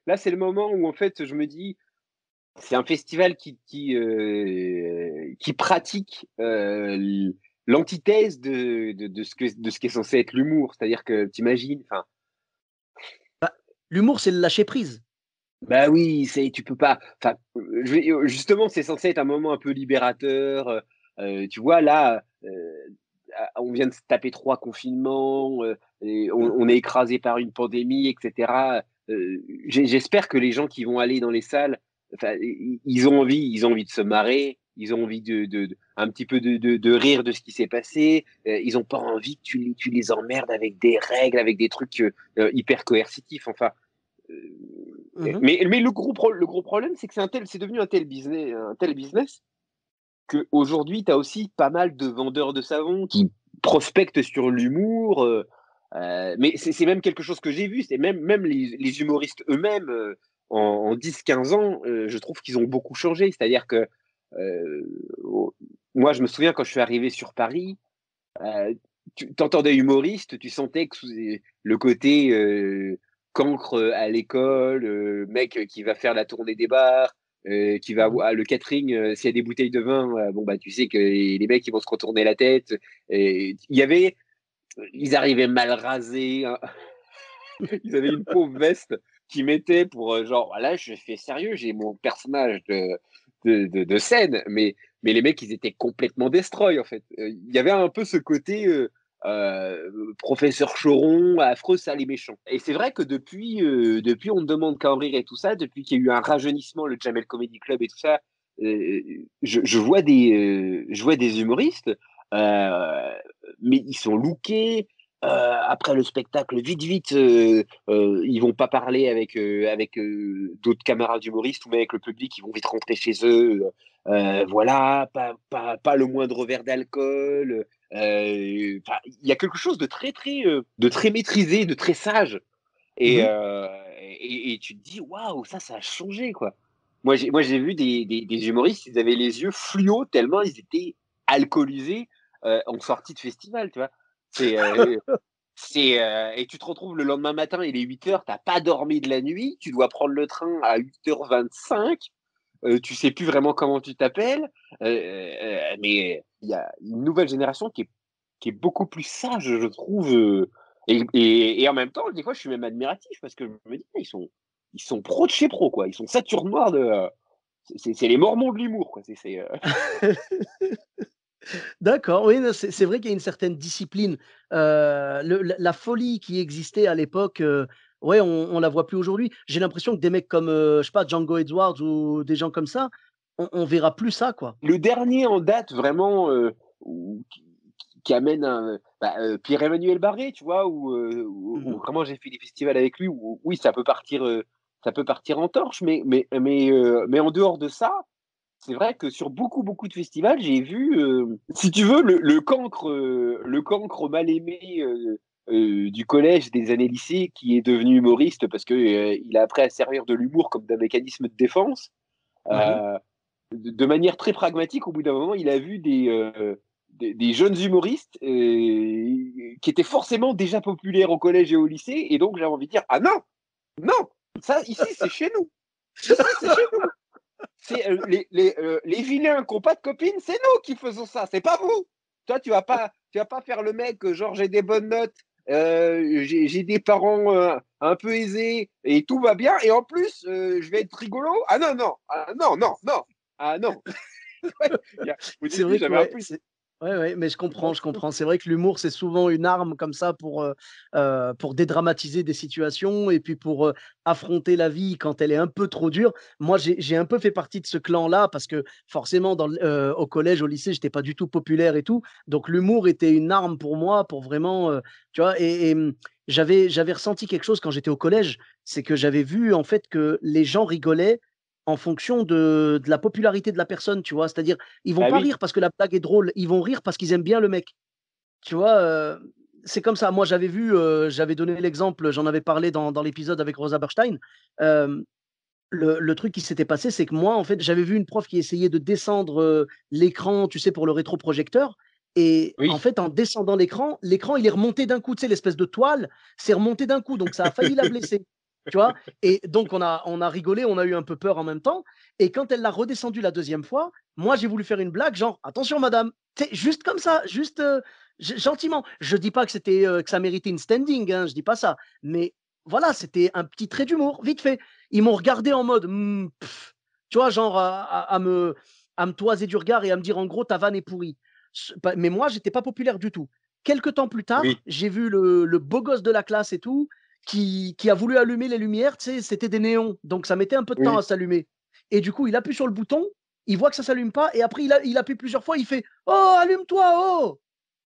là, c'est le moment où en fait, je me dis, c'est un festival qui pratique l'antithèse de ce qui est censé être l'humour. C'est-à-dire que t'imagines, enfin, Bah, l'humour, c'est le lâcher prise. bah oui, tu peux pas. Enfin, justement, c'est censé être un moment un peu libérateur. Tu vois, là, on vient de se taper 3 confinements, et on est écrasé par une pandémie, etc. J'espère que les gens qui vont aller dans les salles, enfin, ils ont envie de se marrer, ils ont envie un petit peu de rire de ce qui s'est passé. Ils n'ont pas envie que tu les emmerdes avec des règles, avec des trucs hyper coercitifs. Enfin, Mhm. mais le gros problème, c'est que c'est devenu un tel business qu'aujourd'hui, tu as aussi pas mal de vendeurs de savon qui prospectent sur l'humour. Mais c'est même quelque chose que j'ai vu. C'est même les humoristes eux-mêmes, en 10-15 ans, je trouve qu'ils ont beaucoup changé. C'est-à-dire que euh, moi, je me souviens quand je suis arrivé sur Paris, euh, tu entendais humoriste, tu sentais que le côté cancre à l'école, mec qui va faire la tournée des bars, qui va Mhm. avoir le catering, s'il y a des bouteilles de vin, bon bah tu sais que les mecs ils vont se retourner la tête. Et ils arrivaient mal rasés, hein. Ils avaient une pauvre veste qu'ils mettaient pour genre voilà, je fais sérieux, j'ai mon personnage de scène, mais les mecs ils étaient complètement destroy en fait. Il y avait un peu ce côté professeur Choron, affreux, sale et méchant. Et c'est vrai que depuis on ne demande qu'à en rire et tout ça, depuis qu'il y a eu un rajeunissement, le Jamel Comedy Club et tout ça, je vois des humoristes, euh, mais ils sont lookés. Après le spectacle, vite, vite, ils vont pas parler avec d'autres camarades humoristes ou même avec le public, ils vont vite rentrer chez eux. Voilà, pas le moindre verre d'alcool. Il y a quelque chose de très maîtrisé, de très sage. Et, Mhm. euh, et tu te dis, waouh, ça a changé, quoi. Moi, j'ai vu des humoristes, ils avaient les yeux fluo tellement ils étaient alcoolisés en sortie de festival, tu vois. C'est, euh, et tu te retrouves le lendemain matin, il est 8 heures, t'as pas dormi de la nuit, tu dois prendre le train à 8h25, tu sais plus vraiment comment tu t'appelles, mais il y a une nouvelle génération qui est beaucoup plus sage, je trouve, et en même temps, des fois, je suis même admiratif parce que je me dis, ils sont pro de chez pro, quoi. Ils sont Saturne noir c'est les Mormons de l'humour, quoi. D'accord, oui, non, c'est vrai qu'il y a une certaine discipline. La folie qui existait à l'époque, ouais, on la voit plus aujourd'hui. J'ai l'impression que des mecs comme, je sais pas, Django Edwards ou des gens comme ça, on verra plus ça, quoi. Le dernier en date, vraiment, qui amène Pierre-Emmanuel Barré, tu vois, où Mmh. vraiment j'ai fait des festivals avec lui, où oui, ça peut partir en torche, mais en dehors de ça, c'est vrai que sur beaucoup, beaucoup de festivals, j'ai vu, si tu veux, le cancre mal aimé du collège, des années lycée, qui est devenu humoriste parce que il a appris à servir de l'humour comme d'un mécanisme de défense. Mmh. De manière très pragmatique, au bout d'un moment, il a vu des jeunes humoristes qui étaient forcément déjà populaires au collège et au lycée, et donc j'avais envie de dire, ah non, non, ça ici c'est chez nous, ici c'est chez nous, c'est les vilains qui n'ont pas de copine, c'est nous qui faisons ça, c'est pas vous. Toi tu vas pas faire le mec genre j'ai des bonnes notes, j'ai des parents un peu aisés et tout va bien, et en plus je vais être rigolo. Ah non non, ah non non non, ah non. Ouais, au C'est début vrai que j'avais un ouais, peu. c'est ouais, ouais, mais je comprends, je comprends. C'est vrai que l'humour, c'est souvent une arme comme ça pour dédramatiser des situations et puis pour, affronter la vie quand elle est un peu trop dure. Moi, j'ai un peu fait partie de ce clan-là parce que forcément au collège, au lycée, j'étais pas du tout populaire et tout. Donc l'humour était une arme pour moi pour vraiment, tu vois? J'avais ressenti quelque chose quand j'étais au collège, c'est que j'avais vu en fait que les gens rigolaient en fonction de la popularité de la personne, tu vois? C'est-à-dire, ils vont Ah pas oui, rire parce que la blague est drôle, ils vont rire parce qu'ils aiment bien le mec. Tu vois? C'est comme ça. Moi, j'avais donné l'exemple, j'en avais parlé dans l'épisode avec Rosa Berstein. Hem, le truc qui s'était passé, c'est que moi, en fait, j'avais vu une prof qui essayait de descendre, l'écran, tu sais, pour le rétroprojecteur, et en oui. fait, en descendant l'écran, il est remonté d'un coup, tu sais, l'espèce de toile, c'est remonté d'un coup, donc ça a failli la blesser, tu vois? Et donc on a rigolé, on a eu un peu peur en même temps, et quand elle l'a redescendu la deuxième fois, moi, j'ai voulu faire une blague genre: «Attention madame», tu sais, juste comme ça, juste, gentiment. Je dis pas que que ça méritait une standing, hein, je dis pas ça, mais voilà, c'était un petit trait d'humour, vite fait. Ils m'ont regardé en mode, tu vois, genre à me toiser du regard et à me dire en gros ta vanne est pourrie. Mais moi, j'étais pas populaire du tout. Quelques temps plus tard, Oui, j'ai vu le beau gosse de la classe et tout qui a voulu allumer les lumières, tu sais, c'était des néons, donc ça mettait un peu de temps à oui. s'allumer. Et du coup, il appuie sur le bouton, il voit que ça s'allume pas, et après il appuie plusieurs fois, il fait: «Oh, allume-toi, oh!»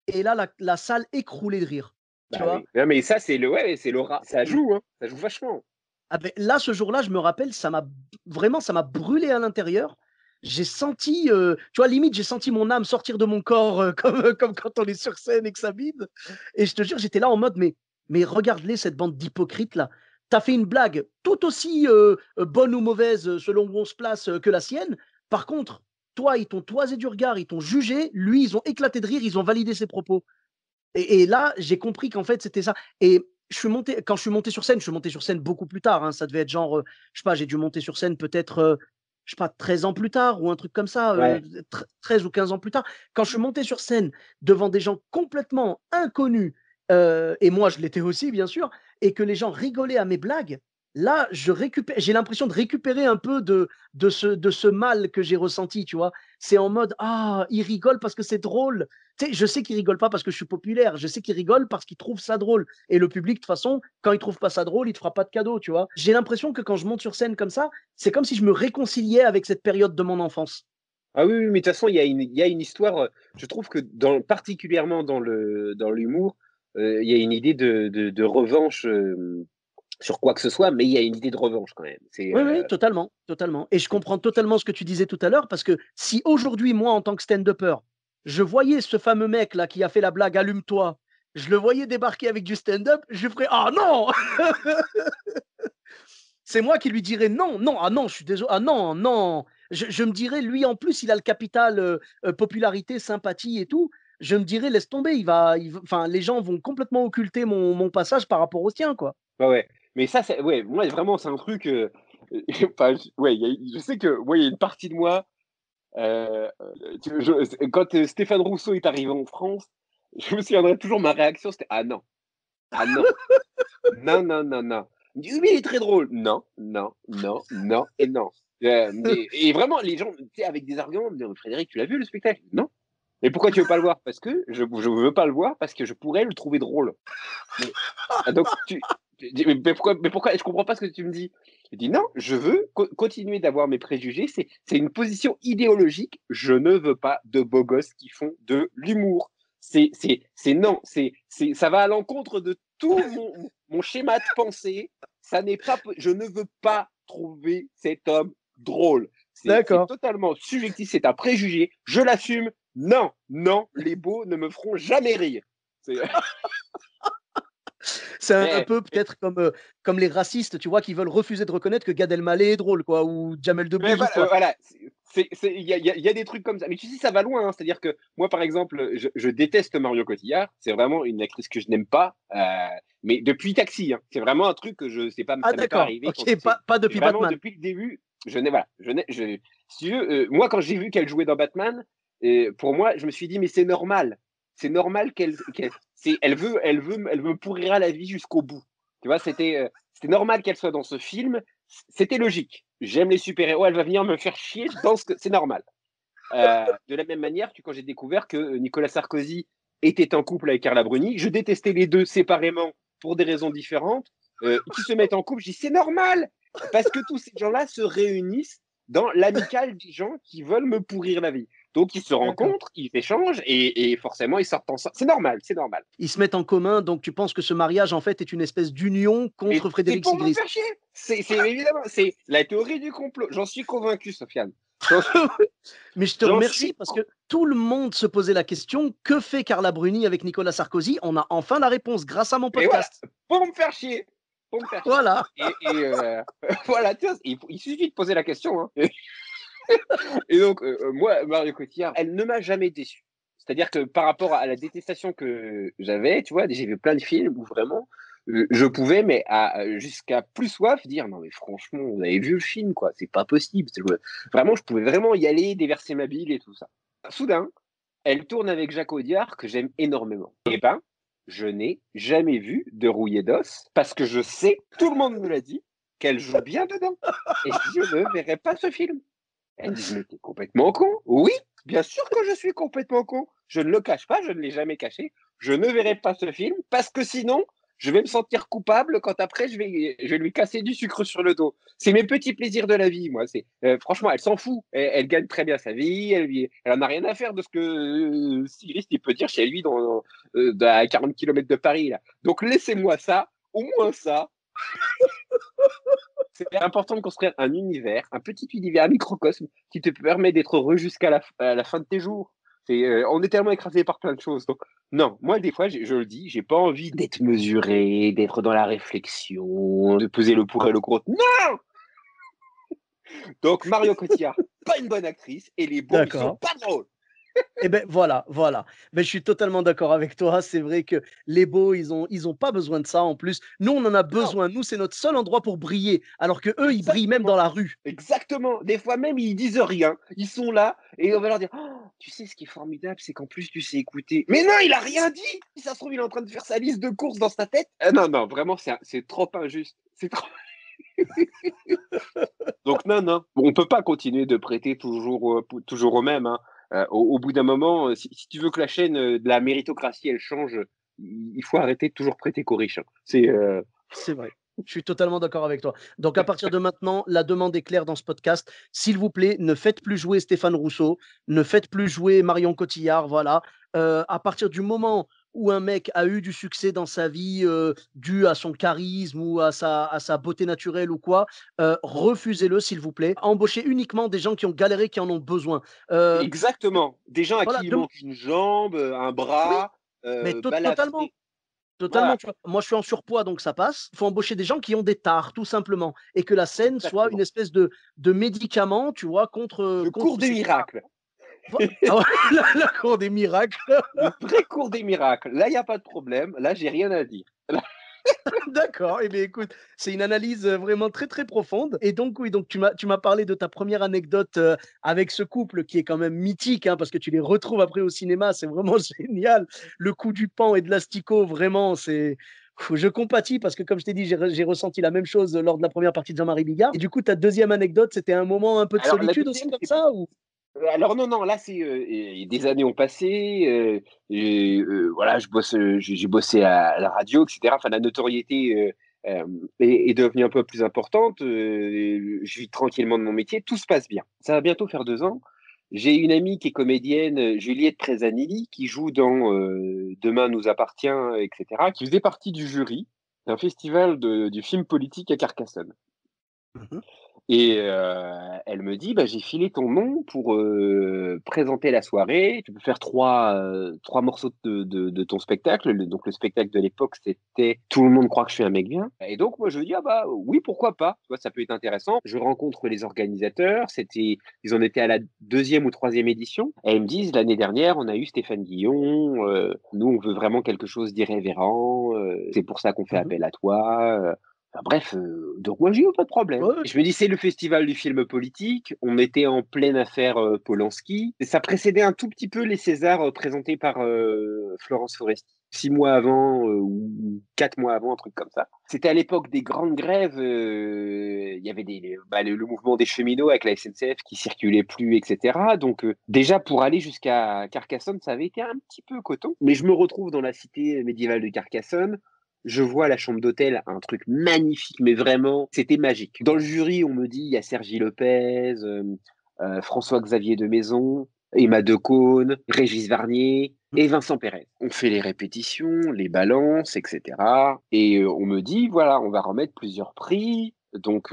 Et là, la salle écroulée de rire, tu Bah vois? oui. Non, mais ça, c'est ouais, c'est l'aura. Ça Mmh. joue, hein. Ça joue vachement. Ah beh, là, ce jour-là, je me rappelle, ça m'a brûlé à l'intérieur. J'ai senti, tu vois, limite, j'ai senti mon âme sortir de mon corps, comme quand on est sur scène et que ça vide, et je te jure, j'étais là en mode: «Mais regarde-les, cette bande d'hypocrites là. Tu as fait une blague tout aussi, bonne ou mauvaise, selon où on se place, que la sienne. Par contre, toi, ils t'ont toisé du regard, ils t'ont jugé, lui, ils ont éclaté de rire, ils ont validé ses propos». Et là, j'ai compris qu'en fait, c'était ça. Et quand je suis monté sur scène beaucoup plus tard, hein. Ça devait être genre, je sais pas, j'ai dû monter sur scène peut-être, je sais pas, 13 ans plus tard ou un truc comme ça, Ouais. 13 ou 15 ans plus tard. Quand je suis monté sur scène devant des gens complètement inconnus, et moi je l'étais aussi bien sûr, et que les gens rigolaient à mes blagues, là, j'ai l'impression de récupérer un peu de ce mal que j'ai ressenti, tu vois? C'est en mode: «Ah, ils rigolent parce que c'est drôle». Tu sais, je sais qu'ils rigolent pas parce que je suis populaire, je sais qu'ils rigolent parce qu'ils trouvent ça drôle, et le public, de toute façon, quand il trouve pas ça drôle, il te fera pas de cadeau, tu vois? J'ai l'impression que quand je monte sur scène comme ça, c'est comme si je me réconciliais avec cette période de mon enfance. Ah oui, oui, mais de toute façon, il y a une histoire, je trouve que particulièrement dans l'humour, il y a une idée de revanche, sur quoi que ce soit, mais il y a une idée de revanche quand même. C'est, Oui, oui, totalement, totalement, et je comprends totalement ce que tu disais tout à l'heure, parce que si aujourd'hui, moi, en tant que stand-upper, je voyais ce fameux mec là qui a fait la blague «Allume-toi», je le voyais débarquer avec du stand-up, je ferais: «Ah non!» C'est moi qui lui dirais: «Non, non, ah non, je suis désolé, ah non, non». Je me dirais: «Lui, en plus, il a le capital, popularité, sympathie et tout». Je me dirais: «Laisse tomber, enfin, les gens vont complètement occulter mon passage par rapport au sien, quoi». ouais, ouais. Mais ça, c'est ouais, moi vraiment, c'est un truc, enfin, ouais, je sais que moi, il y a une partie de moi, quand, Stéphane Rousseau est arrivé en France, je me souviendrai toujours ma réaction, c'était: «Ah non, ah non, non, non, non, non». Il me dit: «Oui, mais il est très drôle». Non, non, non, non et non. Et vraiment les gens, tu sais, avec des arguments, me disent: «Frédéric, tu l'as vu le spectacle?» «Non». «Mais pourquoi tu veux pas le voir?» «Parce que je veux pas le voir parce que je pourrais le trouver drôle». Mais donc mais pourquoi? Je comprends pas ce que tu me dis. Je dis: «Non, je veux continuer d'avoir mes préjugés, c'est une position idéologique. Je ne veux pas de beaux gosses qui font de l'humour». C'est non, c'est ça va à l'encontre de tout mon schéma de pensée. Ça n'est pas po Je ne veux pas trouver cet homme drôle. C'est D'accord. totalement subjectif, c'est un préjugé, je l'assume. Non, non, les beaux ne me feront jamais rire. C'est C'est un Mais, peu peut-être comme les racistes, tu vois, qui veulent refuser de reconnaître que Gad Elmaleh est drôle, quoi, ou Jamel mais Debbouze ou voilà, quoi. voilà. Il y a des trucs comme ça. Mais tu sais, ça va loin. Hein. C'est-à-dire que moi, par exemple, je déteste Marion Cotillard. C'est vraiment une actrice que je n'aime pas. Mais depuis Taxi, hein. C'est vraiment un truc que je sais pas, Ah ça m'est pas d'accord, arrivé quand OK, pas c'est depuis vraiment Batman. depuis le début. Je n'ai voilà, si tu veux, moi quand j'ai vu qu'elle jouait dans Batman, pour moi, je me suis dit mais c'est normal. C'est normal elle veut me pourrir la vie jusqu'au bout. Tu vois, c'était normal qu'elle soit dans ce film, c'était logique. J'aime les super-héros, elle va venir me faire chier dans ce que c'est normal. De la même manière que quand j'ai découvert que Nicolas Sarkozy était en couple avec Carla Bruni, je détestais les deux séparément pour des raisons différentes. Qui se mettent en couple, je dis c'est normal parce que tous ces gens-là se réunissent dans l'amicale des gens qui veulent me pourrir la vie. Donc ils se D'accord. rencontrent, ils échangent et forcément ils sortent ensemble. C'est normal, c'est normal. Ils se mettent en commun, donc tu penses que ce mariage, en fait, est une espèce d'union Mais contre c'est Frédéric pour me Sigrist? faire chier. C'est évidemment, c'est la théorie du complot. J'en suis convaincu, Sofiane. J'en suis, Mais je te j'en remercie suis parce que tout le monde se posait la question: «Que fait Carla Bruni avec Nicolas Sarkozy?» On a enfin la réponse grâce à mon Et voilà, podcast. pour me faire chier. Pour me faire chier. Voilà. Et voilà, tu vois, il suffit de poser la question. Hein. Et donc, moi, Mario Cotillard, elle ne m'a jamais déçu. C'est-à-dire que par rapport à la détestation que j'avais, tu vois, j'ai vu plein de films où vraiment, je pouvais, mais jusqu'à plus soif, dire non, mais franchement, vous avez vu le film, quoi, c'est pas possible. Vraiment, je pouvais vraiment y aller, déverser ma bile et tout ça. Soudain, elle tourne avec Jacques Audiard, que j'aime énormément. Eh ben, je n'ai jamais vu de Rouillé d'os parce que je sais, tout le monde me l'a dit, qu'elle joue bien dedans. Et je ne verrai pas ce film. Elle me dit, mais t'es complètement con. Oui, bien sûr que je suis complètement con. Je ne le cache pas, je ne l'ai jamais caché. Je ne verrai pas ce film parce que sinon, je vais me sentir coupable quand après, je vais lui casser du sucre sur le dos. C'est mes petits plaisirs de la vie, moi. Franchement, elle s'en fout. Elle gagne très bien sa vie. Elle en a rien à faire de ce que Sigrist il peut dire chez lui à 40 km de Paris. Là. Donc, laissez-moi ça, au moins ça. C'est important de construire un univers, un petit univers, un microcosme qui te permet d'être heureux jusqu'à la fin de tes jours. On est tellement écrasé par plein de choses. Donc, non, moi, des fois, je le dis, j'ai pas envie d'être mesuré, d'être dans la réflexion, de peser le pour et le contre. Non. Donc, Mario Cotillard, pas une bonne actrice, et les beaux, ils sont D'accord. pas drôles. Et ben voilà, voilà. Mais je suis totalement d'accord avec toi. C'est vrai que les beaux, ils ont pas besoin de ça en plus. Nous, on en a Non, besoin. Nous, c'est notre seul endroit pour briller, alors qu'eux, ils brillent même dans exactement. la rue. Exactement. Des fois même, ils disent rien. Ils sont là et on va leur dire oh, tu sais, ce qui est formidable, c'est qu'en plus, tu sais écouter. Mais non, il a rien dit. Si ça se trouve, il est en train de faire sa liste de courses dans sa tête. Non, non, vraiment, c'est trop injuste. C'est trop. Donc, non, non. On peut pas continuer de prêter toujours au même. Hein. Au bout d'un moment, si tu veux que la chaîne de la méritocratie, elle change, il faut arrêter de toujours prêter qu'aux riches. Hein. C'est vrai. Je suis totalement d'accord avec toi. Donc, à partir de maintenant, la demande est claire dans ce podcast. S'il vous plaît, ne faites plus jouer Stéphane Rousseau, ne faites plus jouer Marion Cotillard. Voilà. À partir du moment où un mec a eu du succès dans sa vie dû à son charisme ou à sa beauté naturelle ou quoi, refusez-le, s'il vous plaît. Embauchez uniquement des gens qui ont galéré, qui en ont besoin. Euh, Exactement. Des gens à voilà. qui il manque une jambe, un Oui, bras, mais totalement. balafré. Totalement, Voilà, tu vois? Moi, je suis en surpoids, donc ça passe. Il faut embaucher des gens qui ont des tares, tout simplement, et que la scène soit une exactement. espèce de médicament, tu vois, contre, Le cours contre des ces tares. miracles. Ah ouais, la cour des miracles. Le vrai cours des miracles. Là, il n'y a pas de problème. Là, j'ai rien à dire. D'accord. Eh bien, écoute, c'est une analyse vraiment très, très profonde. Et donc, oui, donc tu m'as parlé de ta première anecdote avec ce couple qui est quand même mythique, hein, parce que tu les retrouves après au cinéma. C'est vraiment génial. Le coup du pan et de l'asticot, vraiment, c'est. Je compatis parce que, comme je t'ai dit, j'ai ressenti la même chose lors de la première partie de Jean-Marie Bigard. Et du coup, ta deuxième anecdote, c'était un moment un peu de Alors, la solitude aussi, deuxième, comme c'est ça ou... alors non, non, là c'est des années ont passé. Voilà, j'ai bossé à la radio, etc. Enfin, la notoriété est devenue un peu plus importante. Je vis tranquillement de mon métier, tout se passe bien. Ça va bientôt faire 2 ans. J'ai une amie qui est comédienne, Juliette Trezanilli, qui joue dans Demain nous appartient, etc. Qui faisait partie du jury d'un festival du film politique à Carcassonne. Mhm. Et elle me dit, bah, j'ai filé ton nom pour présenter la soirée. Tu peux faire trois morceaux de ton spectacle. Donc le spectacle de l'époque, c'était Tout le monde croit que je suis un mec bien. Et donc moi je me dis, ah bah oui, pourquoi pas. Tu vois, ça peut être intéressant. Je rencontre les organisateurs. Ils en étaient à la 2e ou 3e édition. Et ils me disent, l'année dernière, on a eu Stéphane Guillon. Nous, on veut vraiment quelque chose d'irrévérent. C'est pour ça qu'on fait Mmh. appel à toi. Enfin, bref, donc moi j'ai eu pas de problème. Ouais, ouais. Je me dis c'est le festival du film politique, on était en pleine affaire Polanski. Et ça précédait un tout petit peu les Césars présentés par Florence Foresti. 6 mois avant ou 4 mois avant, un truc comme ça. C'était à l'époque des grandes grèves. Il y avait le mouvement des cheminots avec la SNCF qui circulait plus, etc. Donc déjà pour aller jusqu'à Carcassonne, ça avait été un petit peu coton. Mais je me retrouve dans la cité médiévale de Carcassonne. Je vois la chambre d'hôtel, un truc magnifique, mais vraiment, c'était magique. Dans le jury, on me dit, il y a Sergi Lopez, François-Xavier de Maison, Emma Decaune, Régis Varnier Mmh. et Vincent Pérez. On fait les répétitions, les balances, etc. Et on me dit, voilà, on va remettre plusieurs prix. Donc,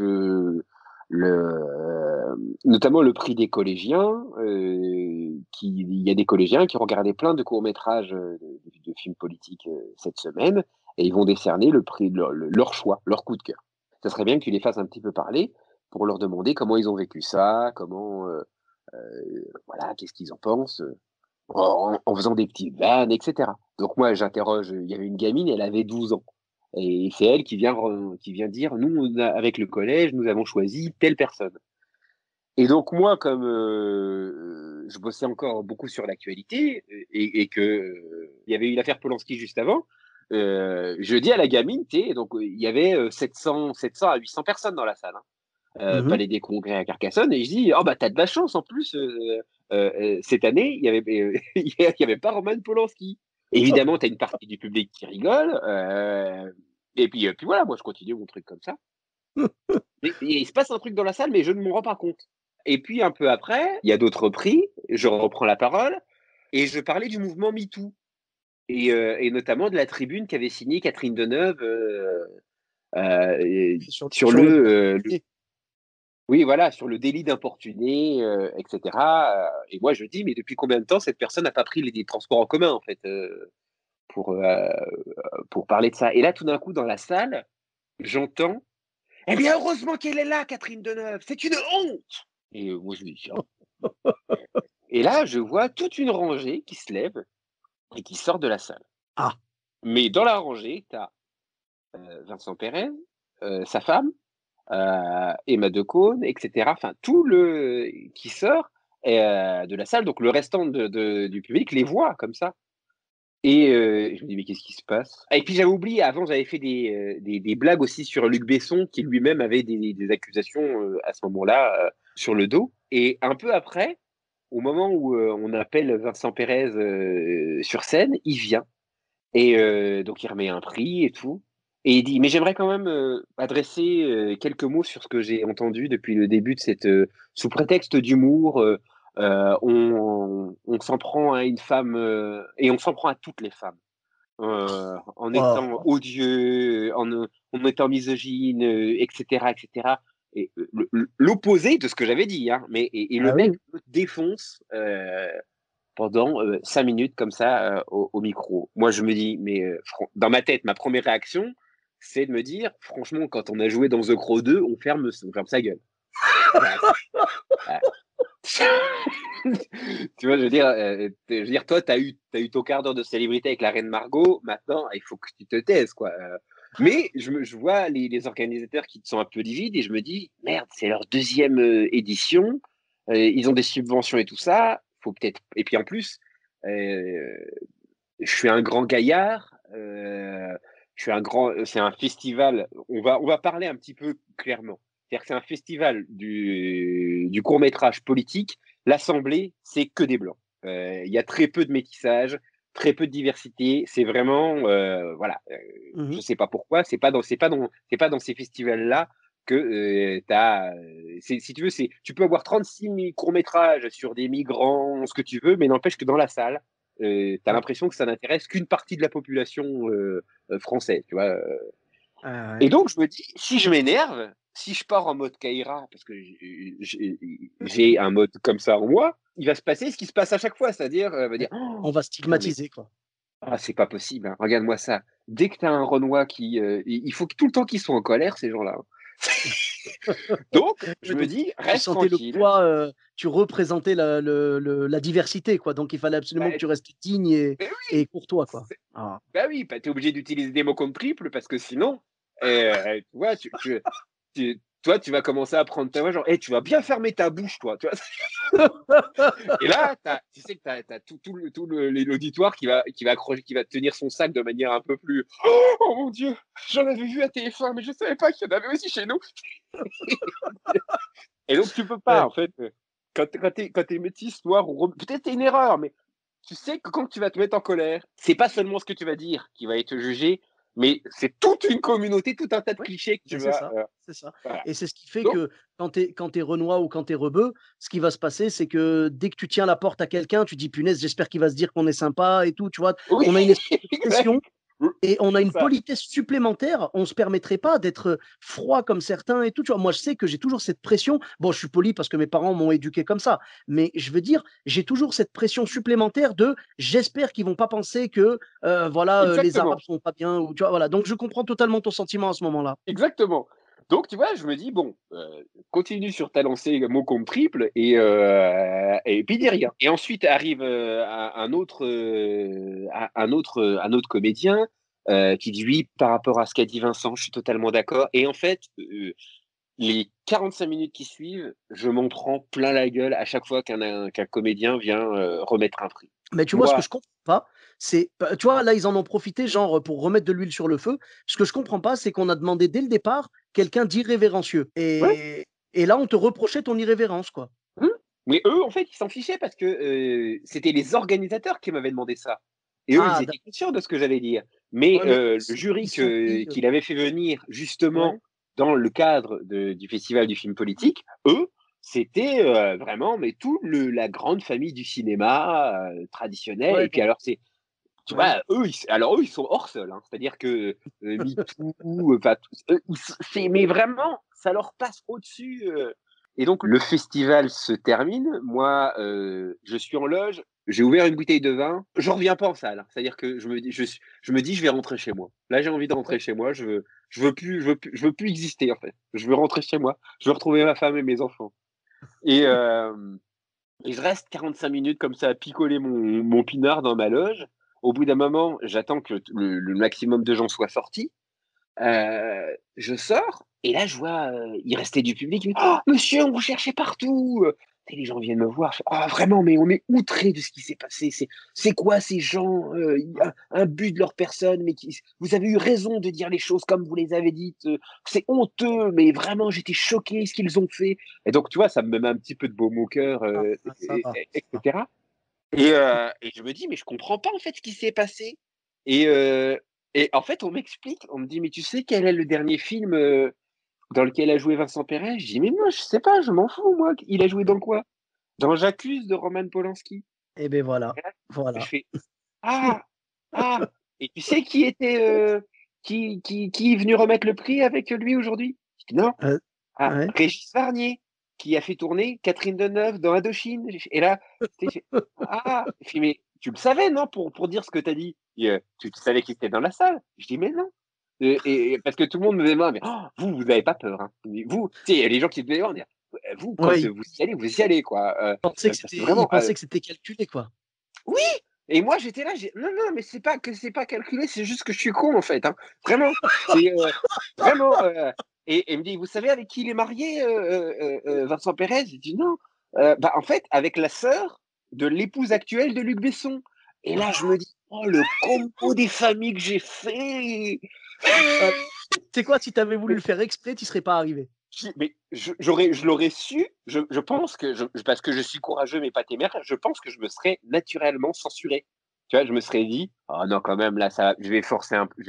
notamment le prix des collégiens. Il y a des collégiens qui ont regardé plein de courts-métrages de films politiques cette semaine et ils vont décerner le prix, leur choix, leur coup de cœur. Ça serait bien que tu les fasses un petit peu parler pour leur demander comment ils ont vécu ça, voilà, qu'est-ce qu'ils en pensent, en faisant des petites vannes, etc. Donc moi, j'interroge, il y avait une gamine, elle avait 12 ans. Et c'est elle qui vient dire, nous, avec le collège, nous avons choisi telle personne. Et donc moi, comme je bossais encore beaucoup sur l'actualité et que il y avait eu l'affaire Polanski juste avant, je dis à la gamine, tu sais, donc il y avait 700 à 800 personnes dans la salle, hein, Mmh. Palais des Congrès à Carcassonne, et je dis, oh bah t'as de la chance en plus, cette année il y avait pas Roman Polanski. Évidemment, t'as une partie du public qui rigole, et puis voilà, moi je continue mon truc comme ça. Et il se passe un truc dans la salle, mais je ne m'en rends pas compte. Et puis un peu après, il y a d'autres prix, je reprends la parole et je parlais du mouvement MeToo et notamment de la tribune qu'avait signée Catherine Deneuve sur Sur le porte-pied. oui voilà, sur le délit d'importuner, etc. Et moi je dis mais depuis combien de temps cette personne n'a pas pris les transports en commun en fait pour euh, pour parler de ça. Et là tout d'un coup dans la salle, j'entends eh bien heureusement qu'elle est là Catherine Deneuve, c'est une honte. Et moi je me dis tiens. Et là, je vois toute une rangée qui se lève et qui sort de la salle. Ah! Mais dans la rangée, tu as Vincent Pérez, sa femme, Emma Decaune, etc. Enfin, tout le qui sort de la salle. Donc le restant du public les voit comme ça. Et je me dis, mais qu'est-ce qui se passe? Et puis j'avais oublié, avant, j'avais fait des blagues aussi sur Luc Besson, qui lui-même avait des accusations à ce moment-là sur le dos. Et un peu après, au moment où on appelle Vincent Pérez sur scène, il vient. Et donc il remet un prix et tout. Et il dit, mais j'aimerais quand même adresser quelques mots sur ce que j'ai entendu depuis le début de cette... sous prétexte d'humour, on s'en prend à une femme, et on s'en prend à toutes les femmes, en étant Oh! odieux, en étant misogyne, etc., etc. Et l'opposé de ce que j'avais dit, hein, et le Ah mec oui. me défonce pendant 5 minutes comme ça au micro. Moi, je me dis, mais dans ma tête, ma première réaction, c'est de me dire, franchement, quand on a joué dans The Crow 2, on ferme sa gueule. Voilà. Ah. Tu vois, je veux dire, toi, t'as eu ton quart d'heure de célébrité avec la reine Margot. Maintenant, il faut que tu te taises, quoi. Mais je vois les organisateurs qui sont un peu livides et je me dis, merde, c'est leur 2e édition. Ils ont des subventions et tout ça. Faut peut-être. Et puis en plus, euh, je suis un grand gaillard. Je suis un grand. C'est un festival. On va parler un petit peu clairement. C'est-à-dire que c'est un festival du court-métrage politique. L'Assemblée, c'est que des blancs. Il y a très peu de métissage, très peu de diversité. C'est vraiment, voilà. Mmh Je mh. sais pas pourquoi. C'est pas dans ces festivals-là que si tu veux, tu peux avoir 36 000 courts-métrages sur des migrants, ce que tu veux, mais n'empêche que dans la salle, tu as Ouais. l'impression que ça n'intéresse qu'une partie de la population française, tu vois. Ah ouais. Et donc, je me dis, si je m'énerve, si je pars en mode Kaira, parce que j'ai un mode comme ça en moi, il va se passer ce qui se passe à chaque fois, c'est-à-dire, elle va dire: «Oh, On va putain, mais stigmatiser, quoi. c'est pas possible, hein, regarde-moi ça». Dès que tu as un Renoir qui, il faut que tout le temps qu'ils soient en colère ces gens-là, hein. Donc je Ouais, me donc dis: tu «Reste sentais le tranquille». poids, tu représentais la diversité, quoi, donc il fallait absolument que Bah, tu restes digne beh, et courtois, quoi. c'est Ah. bah, oui, bah, tu es obligé d'utiliser des mots comme triple parce que sinon, tu vois, toi, tu vas commencer à prendre ta voix genre: «Eh, tu vas bien fermer ta bouche toi», tu vois? Et là, tu sais que tu as l'auditoire qui va accrocher, qui va tenir son sac de manière un peu plus: «Oh, oh mon Dieu, j'en avais vu à TF1, mais je savais pas qu'il y en avait aussi chez nous». Et donc tu peux pas Ouais. en fait, quand tu es métisse, noir ou peut-être c'est une erreur, mais tu sais que quand tu vas te mettre en colère, c'est pas seulement ce que tu vas dire qui va être jugé, mais c'est toute une communauté, tout un tas de Oui, clichés que tu mais vas, c'est ça voilà. et c'est ce qui fait Donc que quand tu es renois ou quand tu es rebeu, ce qui va se passer, c'est que dès que tu tiens la porte à quelqu'un, tu dis: «Punaise, j'espère qu'il va se dire qu'on est sympa et tout», tu vois? oui, On a une espèce de exact, pression. Et on a c'est une ça. politesse supplémentaire, on se permettrait pas d'être froid comme certains et tout, tu vois? Moi, je sais que j'ai toujours cette pression. Bon, je suis poli parce que mes parents m'ont éduqué comme ça, mais je veux dire, j'ai toujours cette pression supplémentaire de: «J'espère qu'ils vont pas penser que, voilà, les Arabes Exactement. sont pas bien» ou tu vois? Voilà, donc je comprends totalement ton sentiment à ce moment-là. Exactement. Donc tu vois, je me dis: «Bon, continue sur ta lancée mot compte triple et puis dis rien». Et ensuite arrive, un autre comédien, qui dit: «Oui, par rapport à ce qu'a dit Vincent, je suis totalement d'accord». Et en fait, les 45 minutes qui suivent, je m'en prends plein la gueule à chaque fois qu'un comédien vient, remettre un prix. Mais tu vois, ce que Moi je comprends pas, c'est tu vois, là, ils en ont profité, genre, pour remettre de l'huile sur le feu. Ce que je comprends pas, c'est qu'on a demandé dès le départ quelqu'un d'irrévérencieux ouais. et là, on te reprochait ton irrévérence, quoi. Mmh. Mais eux, en fait, ils s'en fichaient parce que, c'était les organisateurs qui m'avaient demandé ça. Et eux, ils Ah, étaient conscients de ce que j'allais dire. Mais, ouais, mais le jury ils sont pris, qu'il avait fait venir ouais. justement dans le cadre du festival du film politique, eux, c'était, vraiment mais tout le la grande famille du cinéma, traditionnel. Ouais, Et puis donc alors tu ouais. vois, eux, ils sont hors sol, hein. C'est-à-dire que, MeToo, enfin, c'est mais vraiment, ça leur passe au-dessus. Et donc le festival se termine. Moi, je suis en loge, j'ai ouvert une bouteille de vin, je reviens pas en salle, hein. C'est-à-dire que je me dis: «Je vais rentrer chez moi». Là, j'ai envie de rentrer Ouais. chez moi, je veux plus exister, en fait. Je veux rentrer chez moi, je veux retrouver ma femme et mes enfants. Et je reste 45 minutes comme ça à picoler mon pinard dans ma loge. Au bout d'un moment, j'attends que le maximum de gens soient sortis. Je sors et là, je vois, il restait du public. Il me dit: «Oh monsieur, on vous cherchait partout!» Et les gens viennent me voir. Je fais: «Ah vraiment, mais on est outrés de ce qui s'est passé. C'est quoi ces gens? Il y a un but de leur personne, mais vous avez eu raison de dire les choses comme vous les avez dites. C'est honteux, mais vraiment, j'étais choqué ce qu'ils ont fait». Et donc, tu vois, ça me met un petit peu de baume au cœur, Ah, ah, ça va, et ça va. cetera. Et je me dis: «Mais je comprends pas en fait ce qui s'est passé». Et en fait, on m'explique, on me dit: «Mais tu sais quel est le dernier film, dans lequel a joué Vincent Perret?» Je dis: «Mais moi, je sais pas, je m'en fous moi. Il a joué dans quoi?» «Dans J'accuse» de Roman Polanski. Et beh, voilà, Et là, je voilà. fais: «Ah! Ah! Et tu sais qui était, qui est venu remettre le prix avec lui aujourd'hui?» Je dis: «Non». Heu, «Ah, ouais. Régis Varnier, qui a fait tourner Catherine Deneuve dans Indochine». Et là, tu sais, je fais: «Ah!» Je fais: «Mais tu le savais, non, pour dire ce que tu as dit?» Tu savais qu'il était dans la salle?» Je dis: «Mais non». Et parce que tout le monde me demande: «Mais oh, vous avez pas peur, hein? Vous», tu sais, il y a les gens qui me demandent: «Vous, quand Ouais, vous y allez, quoi», parce que ils vraiment, pensaient que c'était calculé, quoi. oui! Et moi, j'étais là, j'ai: «Non, non, mais c'est pas que c'est pas calculé, c'est juste que je suis con, en fait, hein, vraiment». C'est, vraiment, et il me dit: «Vous savez avec qui il est marié, Vincent Pérez?» J'ai dit: «Non». Bah, en fait, avec la sœur de l'épouse actuelle de Luc Besson. Et là, je me dis: «Oh, le combo des familles que j'ai fait!» Heu, tu sais quoi? Si tu avais voulu le faire exprès, tu y serais pas arrivé. Mais je l'aurais su, je pense que parce que je suis courageux mais pas téméraire, je pense que je me serais naturellement censuré. Tu vois? Je me serais dit: «Oh non, quand même là, ça je vais forcer un peu,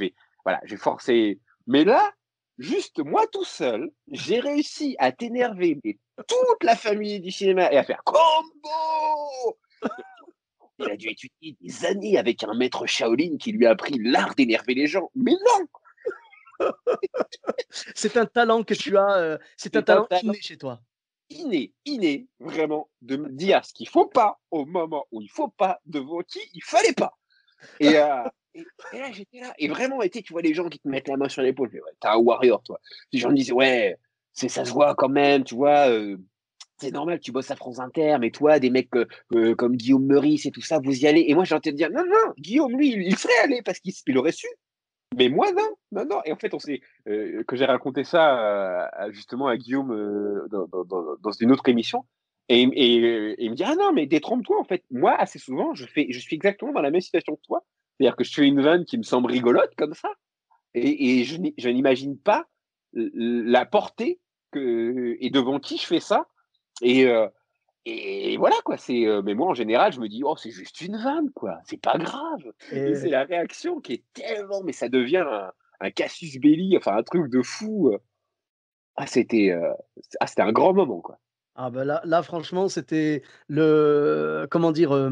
voilà, je vais forcer». Mais là, juste moi tout seul, j'ai réussi à t'énerver mais toute la famille du cinéma et à faire: «Combo!» Il a dû étudier des années avec un maître Shaolin qui lui a appris l'art d'énerver les gens. Mais non! C'est un talent que tu as, c'est un C'est un talent talent inné chez toi. inné, vraiment, de me dire ce qu'il faut pas au moment où il faut pas, devant qui il fallait pas. Et, heu, et là, j'étais là, et vraiment, et tu vois les gens qui te mettent la main sur l'épaule, je fais: «Ouais, tu un warrior, toi». Les gens me disaient: «Ouais, ça se voit quand même, tu vois, c'est normal, tu bosses à France Inter, mais toi, des mecs, comme Guillaume Meurice et tout ça, vous y allez». Et moi, j'ai envie de dire: «Non, non, Guillaume, lui, il serait allé parce qu'il aurait su, mais moi, non, non, non». Et en fait, on s'est que j'ai raconté ça, justement à Guillaume, dans une autre émission, il me dit: «Ah non, mais détrompe-toi, en fait. Moi, assez souvent, je suis exactement dans la même situation que toi. C'est-à-dire que je fais une vanne qui me semble rigolote comme ça, et je n'imagine pas la portée et devant qui je fais ça. Et voilà quoi, mais moi en général, je me dis: «Oh, c'est juste une vanne quoi, c'est pas grave». Et c'est Et la réaction qui est tellement, mais ça devient un casus belli, enfin un truc de fou. Ah c'était, c'était un grand moment quoi. ah bah, là franchement, c'était le comment dire?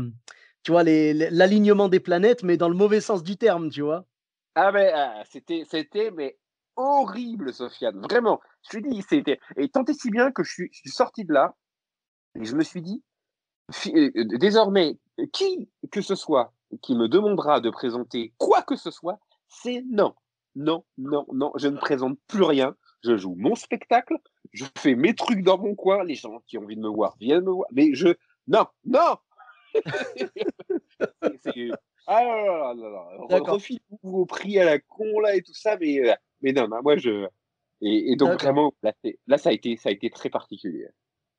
Tu vois les l'alignement des planètes, mais dans le mauvais sens du terme, tu vois? Ah mais, c'était mais horrible, Sofiane, vraiment. Je te dis, c'était, et tant et si bien que je suis sorti de là et je me suis dit: Désormais, qui que ce soit qui me demandera de présenter quoi que ce soit, c'est non. Non, non, non, je ne présente plus rien. Je joue mon spectacle, je fais mes trucs dans mon coin, les gens qui ont envie de me voir viennent me voir, mais non, non! C'est ah là là là là, D'accord, refilez-vous vos prix à la con là et tout ça, mais non, non, moi je et donc d'accord, vraiment là ça a été très particulier.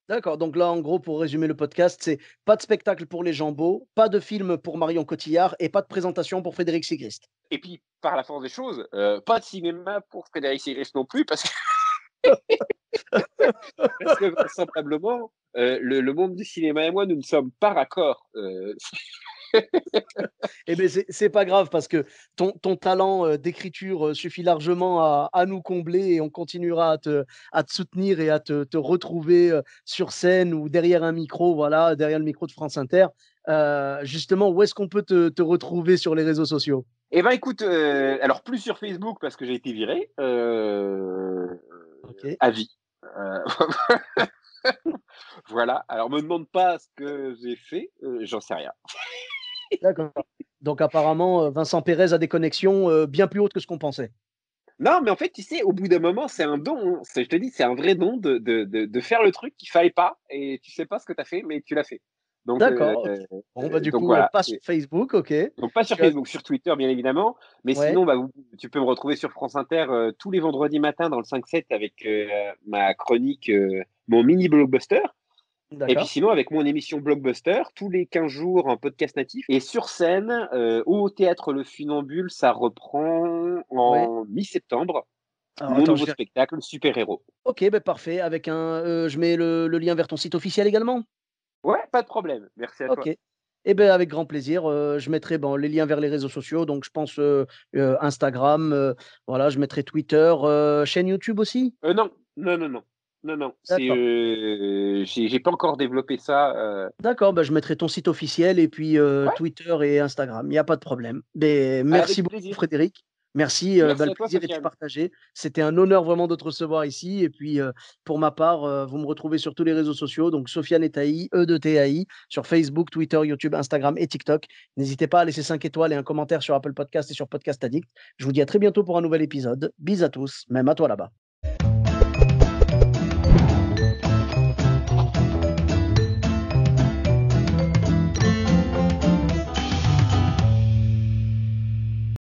d'accord. Donc là, en gros, pour résumer le podcast, c'est pas de spectacle pour les Jambos, pas de film pour Marion Cotillard et pas de présentation pour Frédéric Sigrist. Et puis, par la force des choses, pas de cinéma pour Frédéric Sigrist non plus, parce que vraisemblablement, le monde du cinéma et moi, nous ne sommes pas raccords. Eh beh, c'est pas grave parce que ton talent, d'écriture, suffit largement à nous combler et on continuera à te soutenir et à te retrouver, sur scène ou derrière un micro, voilà, derrière le micro de France Inter. Justement, où est-ce qu'on peut te retrouver sur les réseaux sociaux? Eh ben, écoute, alors plus sur Facebook parce que j'ai été viré, OK, à vie. Heu, voilà, alors me demande pas ce que j'ai fait, j'en sais rien. d'accord. Donc apparemment, Vincent Pérez a des connexions, bien plus hautes que ce qu'on pensait. Non, mais en fait, tu sais, au bout d'un moment, c'est un don, hein. Je te dis, c'est un vrai don de faire le truc qu'il fallait pas, et tu sais pas ce que tu as fait, mais tu l'as fait. Donc, D'accord, OK. Bon, bah, du donc coup, voilà. pas sur Facebook, OK. Donc pas sur Tu as Facebook, sur Twitter, bien évidemment, mais ouais, sinon, bah, tu peux me retrouver sur France Inter, tous les vendredis matins dans le 5-7 avec, ma chronique, mon mini blockbuster. Et puis d'accord. sinon, avec mon émission Blockbuster, tous les 15 jours en podcast natif. Et sur scène, au théâtre Le Funambule, ça reprend Ouais. en mi-septembre, Alors mon attends, je nouveau vais spectacle Super Héros. OK, beh, parfait avec je mets le lien vers ton site officiel également? Ouais, pas de problème. Merci à OK. toi. Et beh, avec grand plaisir, je mettrai, bon, les liens vers les réseaux sociaux, donc je pense, Instagram, voilà, je mettrai Twitter, chaîne YouTube aussi? Non, non, non, non. Non, non, D'accord. j'ai pas encore développé ça, D'accord, bah, je mettrai ton site officiel et puis, ouais, Twitter et Instagram. Il y a pas de problème. Beh, merci avec beaucoup plaisir. Frédéric. Merci, bah, Merci le à toi, plaisir était Sofiane. partagé. C'était un honneur vraiment de te recevoir ici et puis, pour ma part, vous me retrouvez sur tous les réseaux sociaux, donc Sofiane Etaï, E-de-T-A-I, sur Facebook, Twitter, YouTube, Instagram et TikTok. N'hésitez pas à laisser 5 étoiles et un commentaire sur Apple Podcast et sur Podcast Addict. Je vous dis à très bientôt pour un nouvel épisode. Bis à tous, même à toi là-bas.